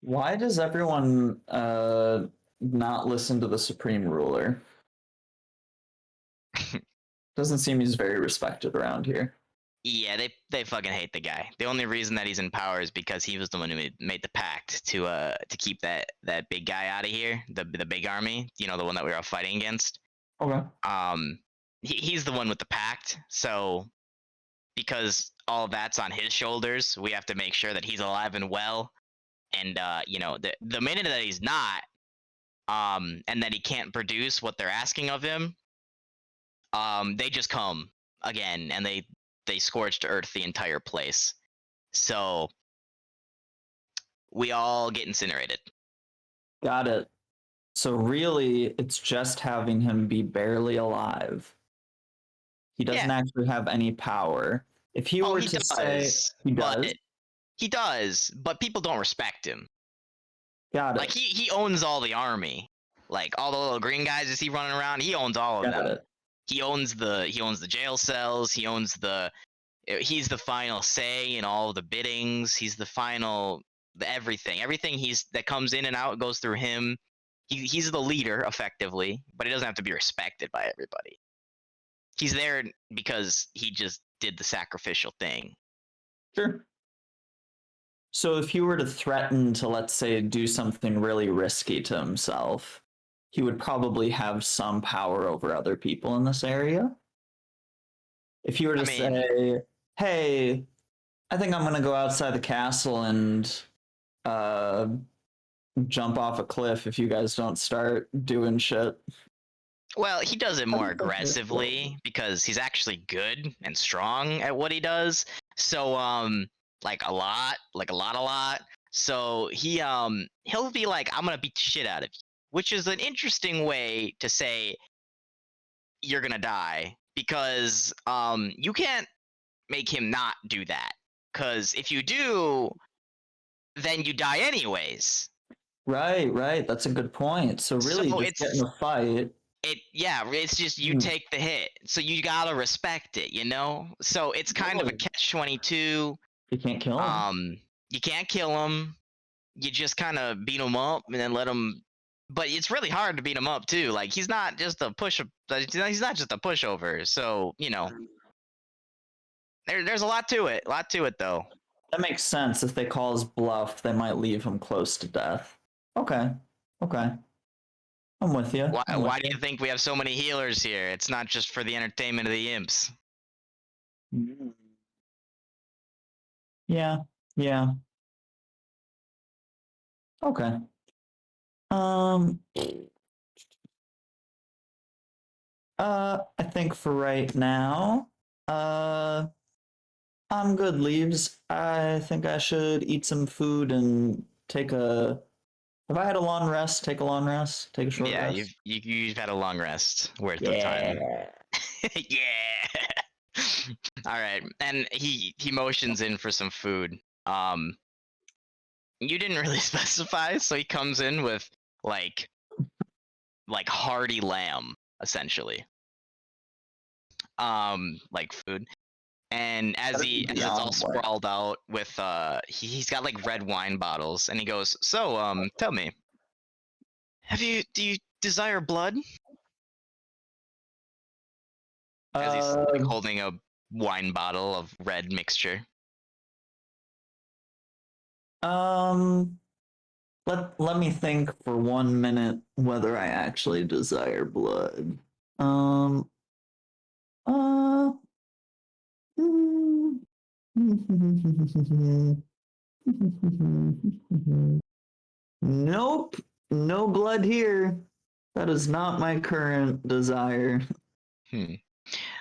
Why does everyone not listen to the Supreme Ruler? Doesn't seem he's very respected around here. Yeah, they fucking hate the guy. The only reason that he's in power is because he was the one who made the pact to keep that big guy out of here, the big army. You know, the one that we were all fighting against. Okay. He's the one with the pact. So because all that's on his shoulders, we have to make sure that he's alive and well. And you know, the minute that he's not, and that he can't produce what they're asking of him, they just come again and they scorch to earth the entire place. So we all get incinerated. Got it. So really, it's just having him be barely alive. He doesn't actually have any power. If he were to say he does, he does, but people don't respect him. got it. Like he owns all the army. Like all the little green guys you see running around, he owns all of them. He owns the jail cells. He's the final say in all of the biddings. He's the final everything. Everything that comes in and out goes through him. He's the leader effectively, but he doesn't have to be respected by everybody. He's there because he just did the sacrificial thing. Sure. So if he were to threaten to, let's say, do something really risky to himself, he would probably have some power over other people in this area. If you were to say, hey, I think I'm going to go outside the castle and jump off a cliff if you guys don't start doing shit. Well, he does it more aggressively because he's actually good and strong at what he does. So, like a lot. So he'll be like, I'm gonna beat the shit out of you, which is an interesting way to say you're gonna die because you can't make him not do that. Because if you do, then you die anyways. Right. That's a good point. So really, just get in a fight. It's just you take the hit, so you gotta respect it, you know. So it's kind of a catch-22. You can't kill him. You can't kill him. You just kind of beat him up and then let him. But it's really hard to beat him up too. Like he's not just a He's not just a pushover. So you know, there's a lot to it. Though. That makes sense. If they call his bluff, they might leave him close to death. Okay. I'm with you. Why do you think we have so many healers here? It's not just for the entertainment of the imps. Yeah. Okay. I think for right now, I'm good, Leaves. I think I should eat some food and have I had a long rest? Take a long rest? Take a short rest? Yeah, you've had a long rest worth of time. Yeah. All right, and he motions in for some food. You didn't really specify, so he comes in with like hearty lamb, essentially. Like food. And as it's all sprawled out with he's got like red wine bottles, and he goes, so tell me, do you desire blood? As he's like holding a wine bottle of red mixture. Let me think for 1 minute whether I actually desire blood. Nope. No blood here. That is not my current desire.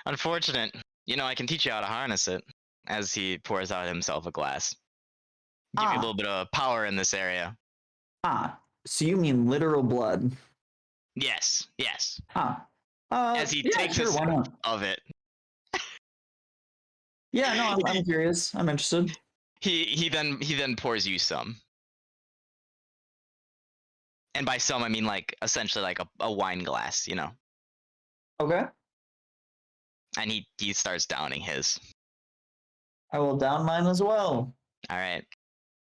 Unfortunate. You know, I can teach you how to harness it. As he pours out himself a glass. Give you a Ah. little bit of power in this area. Ah, so you mean literal blood? Yes, yes. Ah. As he Yeah, takes sure, a why sip not? of it, Yeah, no, I'm curious. I'm interested. he then pours you some. And by some I mean like essentially like a wine glass, you know. Okay. And he starts downing his. I will down mine as well. All right.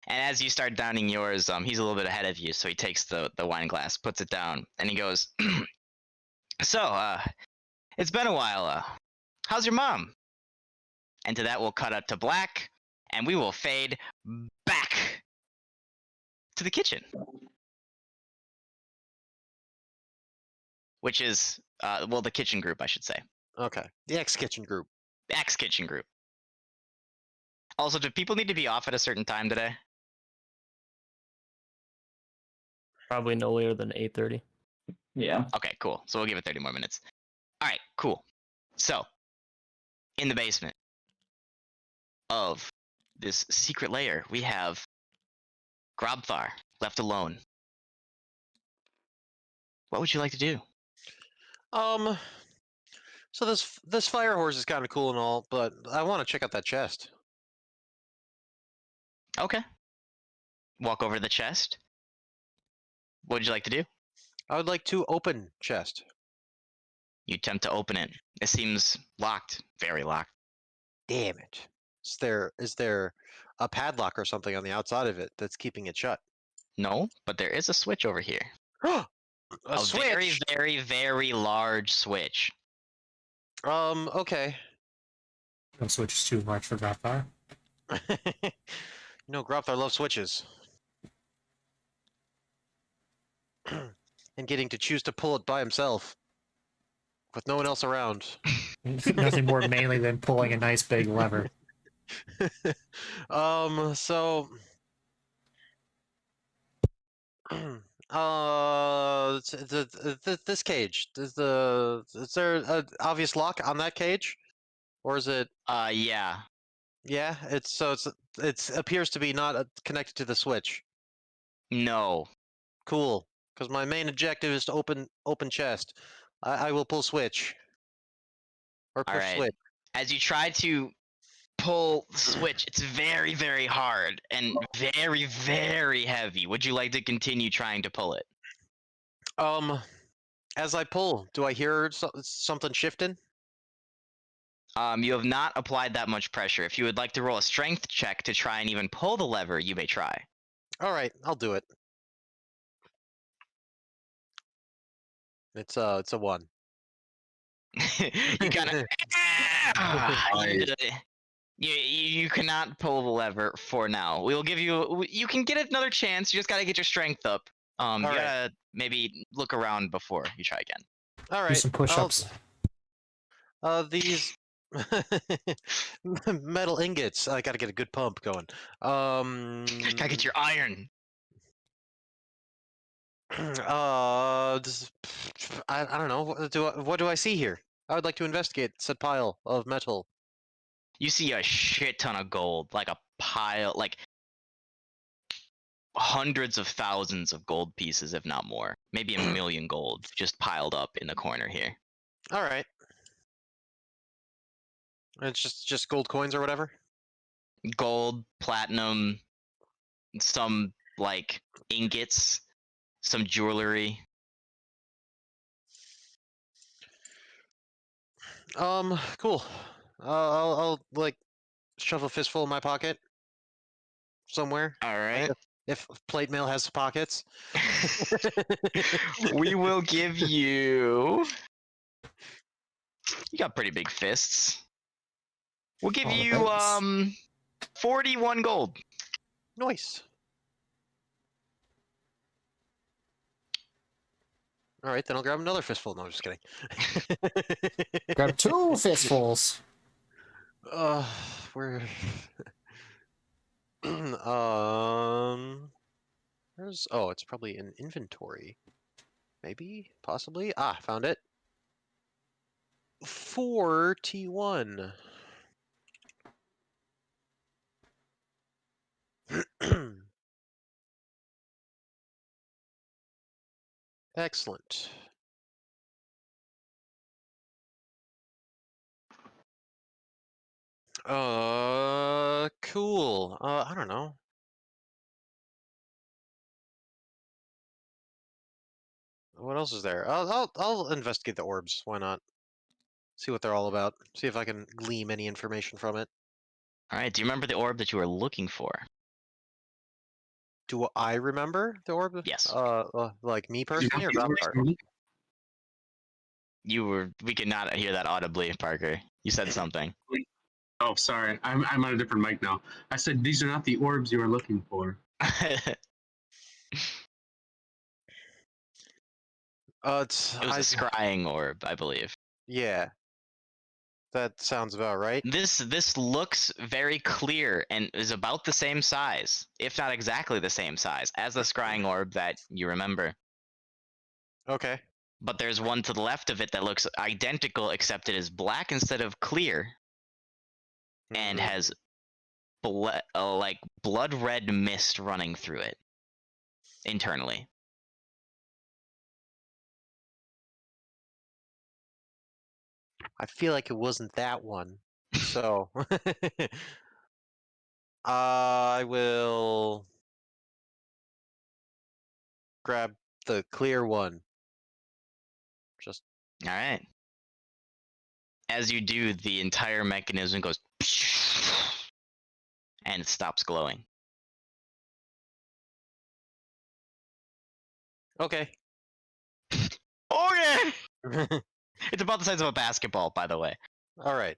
And as you start downing yours, he's a little bit ahead of you, so he takes the wine glass, puts it down, and he goes, "So, it's been a while. How's your mom?" And to that we'll cut up to black, and we will fade back to the kitchen, which is well, the kitchen group, I should say, Okay. The X Kitchen group. X kitchen group. Also, do people need to be off at a certain time today? Probably no later than 8:30. Yeah. Okay, cool. So we'll give it 30 more minutes. All right, cool. So, in the basement of this secret lair, we have Grobthar left alone. What would you like to do? So this fire horse is kind of cool and all, but I want to check out that chest. Okay. Walk over to the chest. What would you like to do? I would like to open chest. You attempt to open it. It seems locked, very locked. Damn it. Is there a padlock or something on the outside of it that's keeping it shut? No, but there is a switch over here. A very, switch. very, very large switch. Okay. No switch is too much for Grabfire. No, Grobthar loves switches. And getting to choose to pull it by himself. With no one else around. Nothing more manly than pulling a nice big lever. So this cage is there an obvious lock on that cage, or is it? Yeah. Yeah, it's appears to be not connected to the switch. No. Cool, because my main objective is to open chest. I will pull switch or push Alright. switch. As you try to pull the switch, it's very, very hard and very, very heavy. Would you like to continue trying to pull it? As I pull, do I hear something shifting? You have not applied that much pressure. If you would like to roll a strength check to try and even pull the lever, you may try. All right, I'll do it. It's a 1. You kind of you cannot pull the lever for now. We'll give you. You can get another chance. You just gotta get your strength up. You All right. gotta maybe look around before you try again. All Do right. some push-ups. These metal ingots. I gotta get a good pump going. Gotta get your iron. I don't know. What do I see here? I would like to investigate said pile of metal. You see a shit ton of gold, like a pile, like hundreds of thousands of gold pieces, if not more. Maybe 1 million gold just piled up in the corner here. All right. It's just gold coins or whatever. Gold, platinum, some like ingots, some jewelry. Cool. I'll like shove a fistful in my pocket somewhere. All right. If plate mail has pockets. We will give you. You got pretty big fists. We'll give Oh, you thanks. 41 gold. Nice. All right, then I'll grab another fistful. No, I'm just kidding. Grab 2 fistfuls. We're Where's it's probably in inventory. Maybe, possibly. Ah, found it. 4T1. Excellent. Cool. I don't know. What else is there? I'll investigate the orbs. Why not? See what they're all about. See if I can glean any information from it. All right. Do you remember the orb that you were looking for? Do I remember the orb? Yes. Like me personally, or Valgar? We could not hear that audibly, Parker. You said something. Oh, sorry. I'm on a different mic now. I said these are not the orbs you are looking for. It's It was a scrying orb, I believe. yeah. That sounds about right. This looks very clear and is about the same size, if not exactly the same size, as the scrying orb that you remember. Okay. But there's one to the left of it that looks identical, except it is black instead of clear, and Hmm. has like blood red mist running through it internally. I feel like it wasn't that one. So I will grab the clear one. Just All right. As you do, the entire mechanism goes and stops glowing. okay. Okay. It's about the size of a basketball, by the way. All right.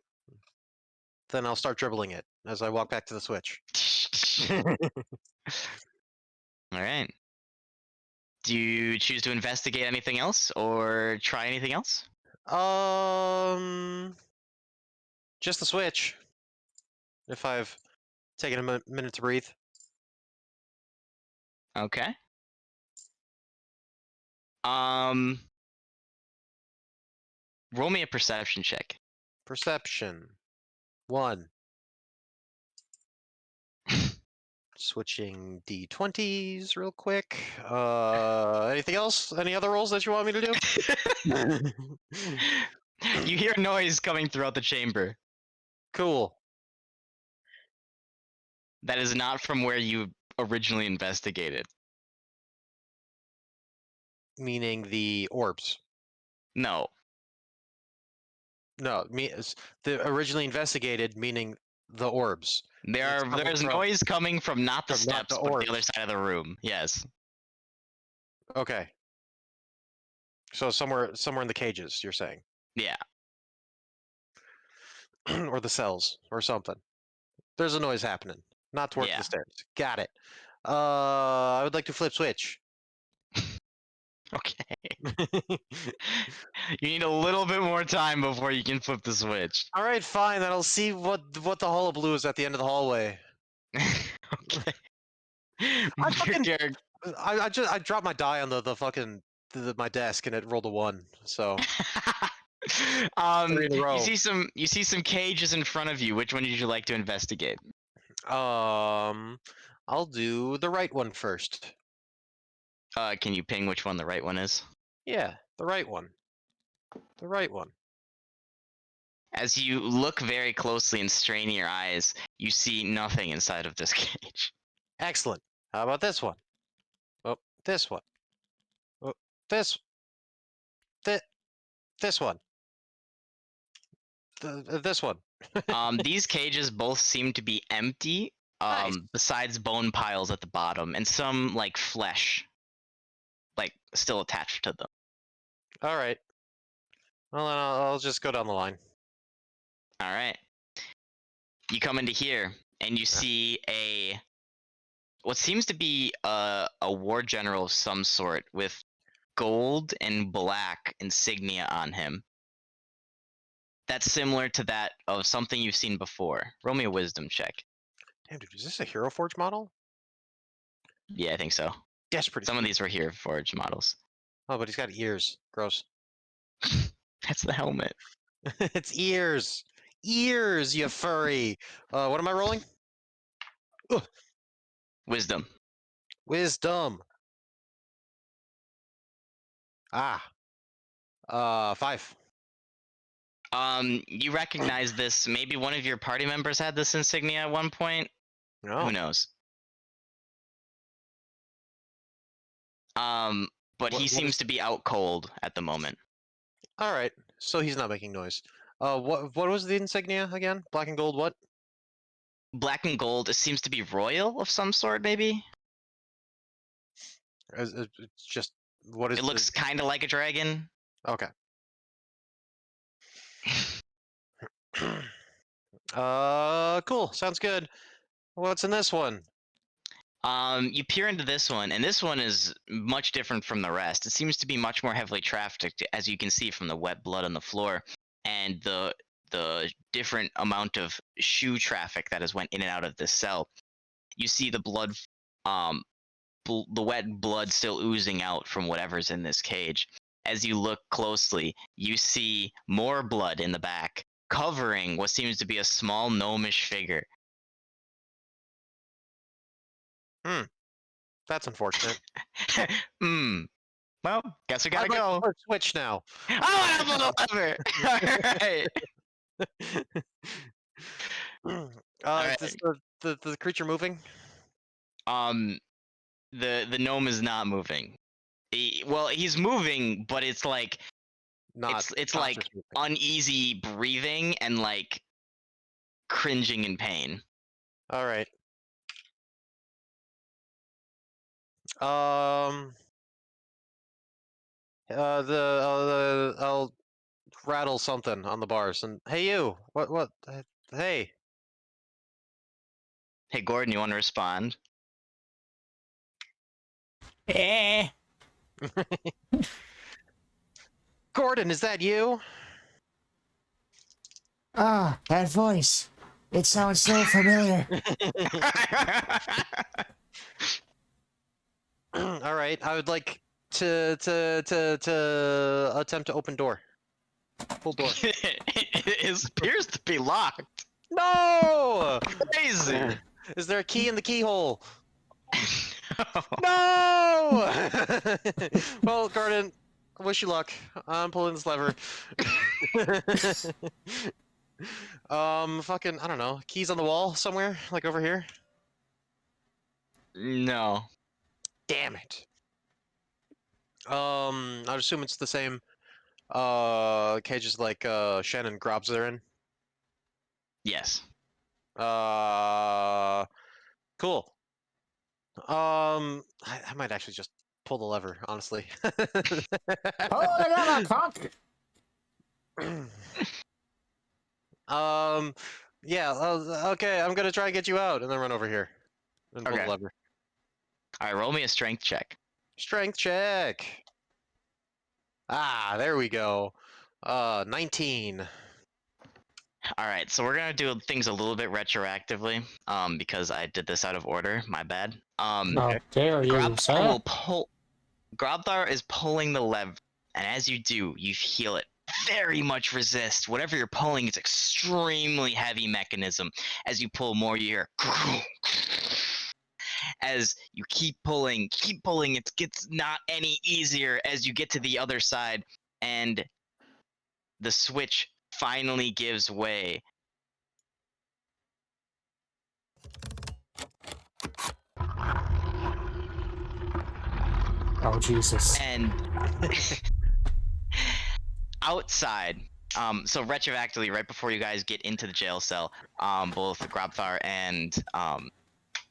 Then I'll start dribbling it as I walk back to the switch. All right. Do you choose to investigate anything else or try anything else? Just the switch. If I've taken a minute to breathe. Okay. Roll me a perception check. Perception. 1. Switching D20s real quick. Anything else? Any other rolls that you want me to do? You hear noise coming throughout the chamber. Cool. That is not from where you originally investigated. Meaning the orbs. No. No, the originally investigated, meaning the orbs. It's coming There's from- noise coming from not the from not steps, the but the other orbs. side of the room. Yes. Okay. So somewhere in the cages, you're saying, Yeah. or the cells, or something. There's a noise happening. Not towards Yeah. the stairs. Got it. I would like to flip switch. Okay. You need a little bit more time before you can flip the switch. All right, fine. Then I'll see what the hullabaloo is at the end of the hallway. Okay. I fucking- You're- I dropped my die on the fucking my desk and it rolled a 1. So 3 in a row. you see some cages in front of you. Which one did you like to investigate? I'll do the right one first. Can you ping which one the right one is? Yeah, the right one. The right one. As you look very closely and strain your eyes, you see nothing inside of this cage. Excellent. How about this one? Oh, this one. Oh, this one. This one. These cages both seem to be empty. Nice. Besides bone piles at the bottom and some like flesh, like still attached to them. All right. Well, then I'll just go down the line. All right. You come into here and you see what seems to be a war general of some sort with gold and black insignia on him. That's similar to that of something you've seen before. Roll me a wisdom check. Damn, dude, is this a Hero Forge model? Yeah, I think so. Yes, pretty. Some of these were here Forge models. Oh, but he's got ears. Gross. That's the helmet. It's ears. Ears, you furry. What am I rolling? Wisdom. Wisdom. Ah. 5. You recognize this. Maybe one of your party members had this insignia at one point. No. Who knows? But he What seems is- to be out cold at the moment. All right. So he's not making noise. What was the insignia again? Black and gold. What? Black and gold. It seems to be royal of some sort, maybe. It's just what is It looks kind of like a dragon. okay. Cool. Sounds good. What's in this one? You peer into this one, and this one is much different from the rest. It seems to be much more heavily trafficked, as you can see from the wet blood on the floor, and the different amount of shoe traffic that has went in and out of this cell. You see the blood, the wet blood still oozing out from whatever's in this cage. As you look closely, you see more blood in the back, covering what seems to be a small gnomish figure. That's unfortunate. Well, guess we gotta I'd like to go. flip switch now. I want to pull the lever. Alright. Is the creature moving? The gnome is not moving. Well, he's moving, but it's like Not. it's not like just moving. uneasy breathing and like cringing in pain. All right. I'll rattle something on the bars and hey you, what? Hey, Hey, Gordon, you want to respond? Eh. Gordon, is that you? Ah, that voice. It sounds so familiar. All right, I would like to attempt to open door. Pull door. It appears to be locked. No! Crazy. Is there a key in the keyhole? No! Well, Gordon, wish you luck. I'm pulling this lever. Fucking, I don't know. Keys on the wall somewhere, like over here. No. Damn it. I'd assume it's the same cages like Shen and Grobs are in. Yes. Cool. I might actually just pull the lever, honestly. Pull the lever, cock! Yeah, okay, I'm gonna try and get you out, and then run over here. And pull Okay. the lever. Alright, roll me a strength check. Strength check! Ah, there we go. 19. Alright, so we're gonna do things a little bit retroactively, because I did this out of order. My bad. Oh, How dare you, Grobthar sir? will pull. Grobthar is pulling the lever, and as you do, you feel it very much resist. Whatever you're pulling is extremely heavy mechanism. As you pull more, you hear. As you keep pulling, it gets not any easier as you get to the other side, and the switch finally gives way. Oh, Jesus. And outside, so retroactively, right before you guys get into the jail cell, both Grobthar and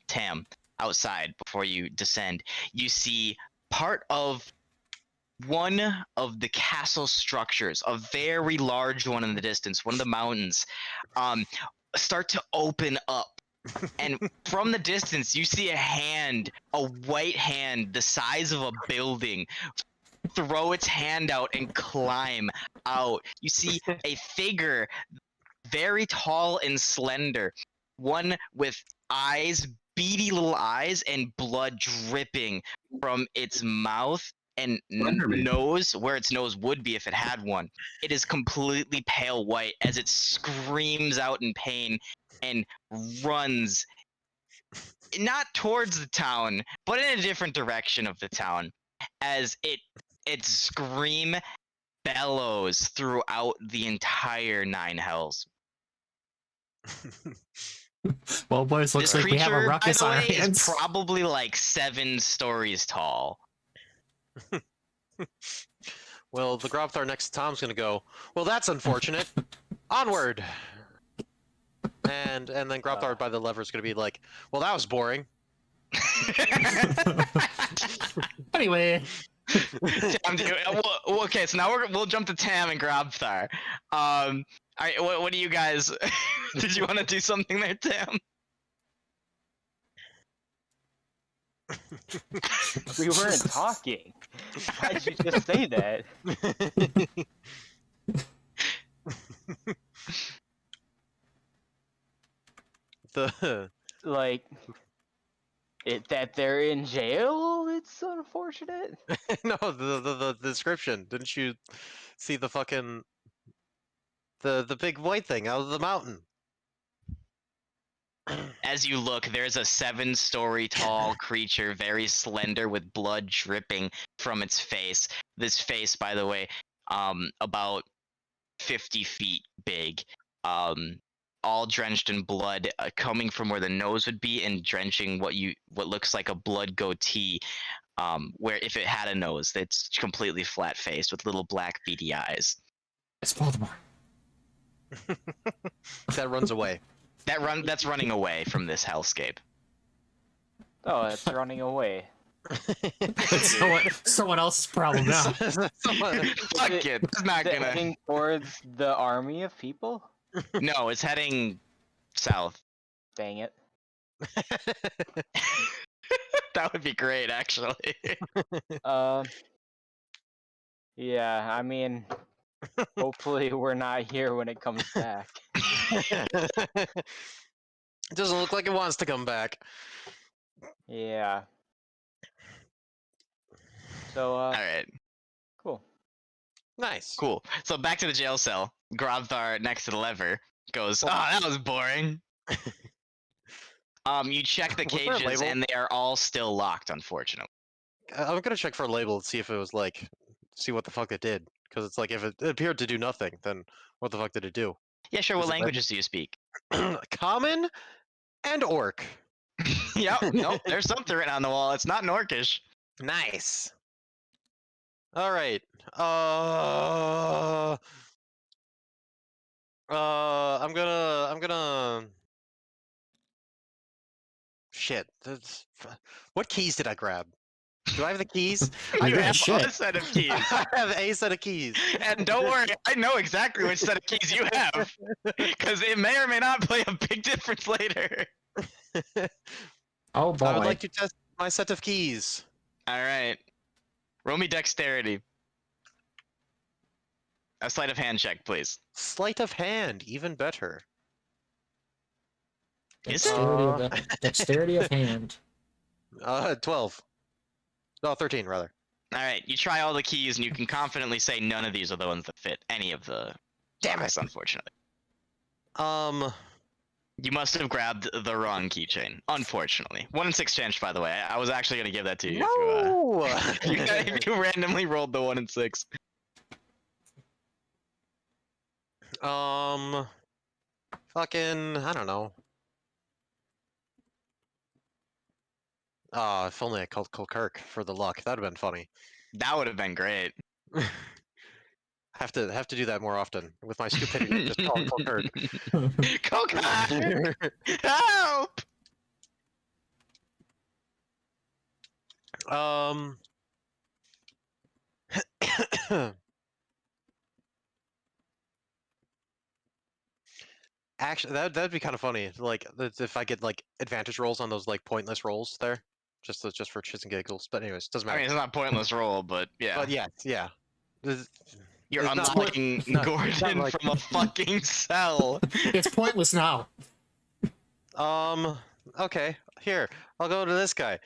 Tam, outside before you descend, you see part of one of the castle structures, a very large one in the distance, one of the mountains, start to open up. And from the distance, you see a hand, a white hand the size of a building, throw its hand out and climb out. You see a figure, very tall and slender, one with eyes, beady little eyes, and blood dripping from its mouth and Slenderman. nose, where its nose would be if it had one. It is completely pale white as it screams out in pain and runs not towards the town, but in a different direction of the town, as its scream bellows throughout the entire Nine Hells. Well, boys, looks This like we have a creature, ruckus by on the our way, hands. is probably like 7 stories tall. Well, the Grobthar next to Tom's gonna go, well, that's unfortunate. Onward! And then Grobthar by the lever is gonna be like, well, that was boring. Anyway, Tam, okay, so now we'll jump to Tam and Grobthar. All right, what do you guys? Did you want to do something there, Tam? We weren't talking. Why'd you just say that? The Like, that they're in jail? It's unfortunate. no, the description. Didn't you see the fucking the big white thing out of the mountain? As you look, there's a 7-story tall creature, very slender, with blood dripping from its face. This face, by the way, about 50 feet big, all drenched in blood, coming from where the nose would be and drenching what looks like a blood goatee. Where if it had a nose, it's completely flat faced with little black beady eyes. it's Baltimore. That runs away. That's running away from this hellscape. Oh, it's running away. It's someone else's problem now. Fuck it- it, it's not Is it gonna. heading towards the army of people? No, it's heading south. Dang it. That would be great, actually. Yeah, I mean, hopefully we're not here when it comes back. It doesn't look like it wants to come back. Yeah. So, All right, cool. Nice. cool. So back to the jail cell. Grobthar next to the lever goes, "Oh, that was boring." You check the Was there a cages label? and they are all still locked, unfortunately. I'm gonna check for a label and see if it was like, see what the fuck it did. Because it's like, if it appeared to do nothing, then what the fuck did it do? Yeah, sure. Is What it languages do you speak? Common and Orc. Yep, nope. There's something written on the wall. It's not Norkish. Nice. All right. I'm gonna. Shit. What keys did I grab? Do I have the keys? You good have shit. a set of keys. I have a set of keys. And don't worry, I know exactly which set of keys you have. Because it may or may not play a big difference later. Oh boy. I would like to test my set of keys. Alright. Roll me dexterity. A sleight of hand check, please. Sleight of hand, even better. Is it? Dexterity of hand. 12. No, 13 rather. Alright, you try all the keys and you can confidently say none of these are the ones that fit any of the Damn it. locks, unfortunately. You You must have grabbed the wrong keychain, unfortunately. 1 in 6 chance, by the way. I was actually going to give that to you. No! If you randomly rolled the 1 in 6. Fucking, I don't know. If only I called Kirk for the luck. That'd have been funny. That would have been great. Have to do that more often with my stupidity. Just call Kirk. Coconut! Help! Actually, that'd be kind of funny. Like, if I get like advantage rolls on those like pointless rolls there, just for shits and giggles. But anyways, doesn't I matter. mean, it's not a pointless roll, but yeah. But yeah. This- You're it's not- unlocking not Gordon like- from a fucking cell. It's pointless now. Okay, here. I'll go to this guy.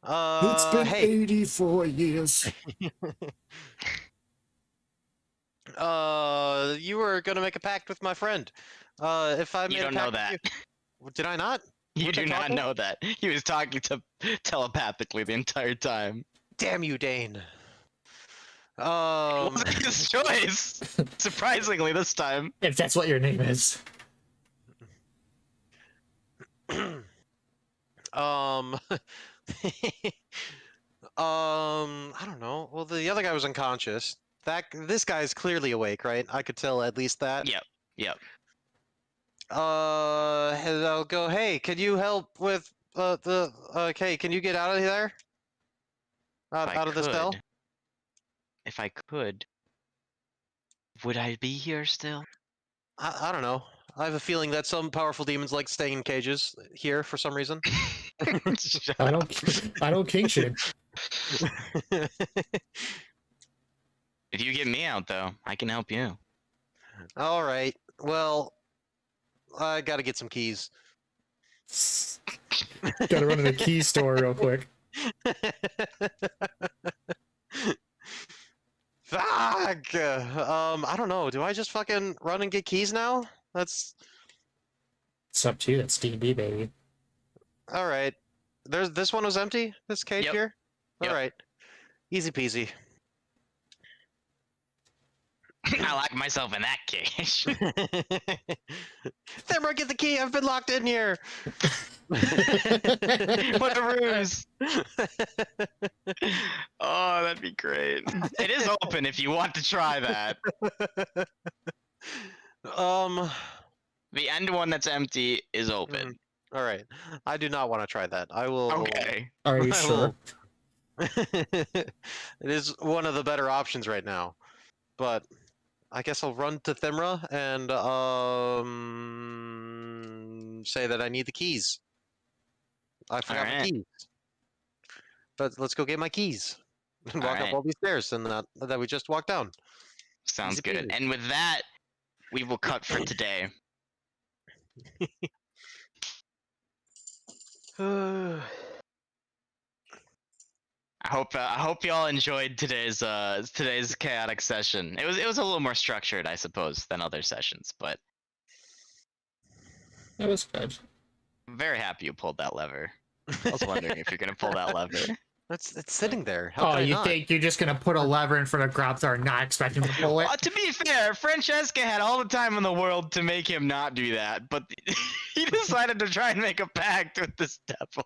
It's been Hey. 84 years. You were gonna make a pact with my friend. If I made You a don't know pact with that. you, did I not? You Weren't they do not talking? know that. He was talking to telepathically the entire time. Damn you, Dane. It wasn't his choice. Surprisingly, this time. If that's what your name is. um, I don't know. Well, the other guy was unconscious. This guy's clearly awake, right? I could tell at least that. Yep. Yep. I'll go. Hey, can you help with the? Okay, can you get out of there? Out of the cell? If I could, would I be here still? I don't know. I have a feeling that some powerful demons like staying in cages here for some reason. I don't king shame. If you get me out, though, I can help you. All right. Well, I gotta get some keys. Gotta run to the key store real quick. Fuck! I don't know. Do I just fucking run and get keys now? That's It's up to you. That's D&D, baby. all right. This one was empty. This cage Yep. here. All Yep. right. Easy peasy. I like myself in that cage. Themra, get the key. I've been locked in here. What a ruse! Oh, that'd be great. It is open if you want to try that. The end one that's empty is open. All right. I do not want to try that. I will. Okay. Are you I sure? it is one of the better options right now, but I guess I'll run to Themra and say that I need the keys. I forgot my Alright. keys. But let's go get my keys and walk up Alright. all these stairs and that we just walked down. Sounds Easy good. peasy. And with that, we will cut for today. I hope y'all enjoyed today's chaotic session. It was a little more structured, I suppose, than other sessions, but That was good. I'm very happy you pulled that lever. I was wondering if you're gonna pull that lever. It's sitting there. How Oh, could I you not? think you're just gonna put a lever in front of Grobthar, not expecting him to pull it? To be fair, Francesca had all the time in the world to make him not do that, but he decided to try and make a pact with this devil.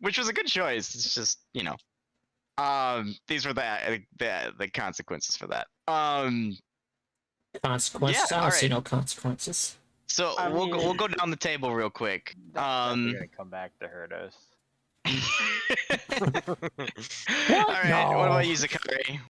Which was a good choice. It's just, you know, these were the consequences for that. Consequences? Yeah, I don't see alright. no consequences. So I we'll mean- go down the table real quick. That's never gonna come back to hurt us. All right. What No. about you, Zakari?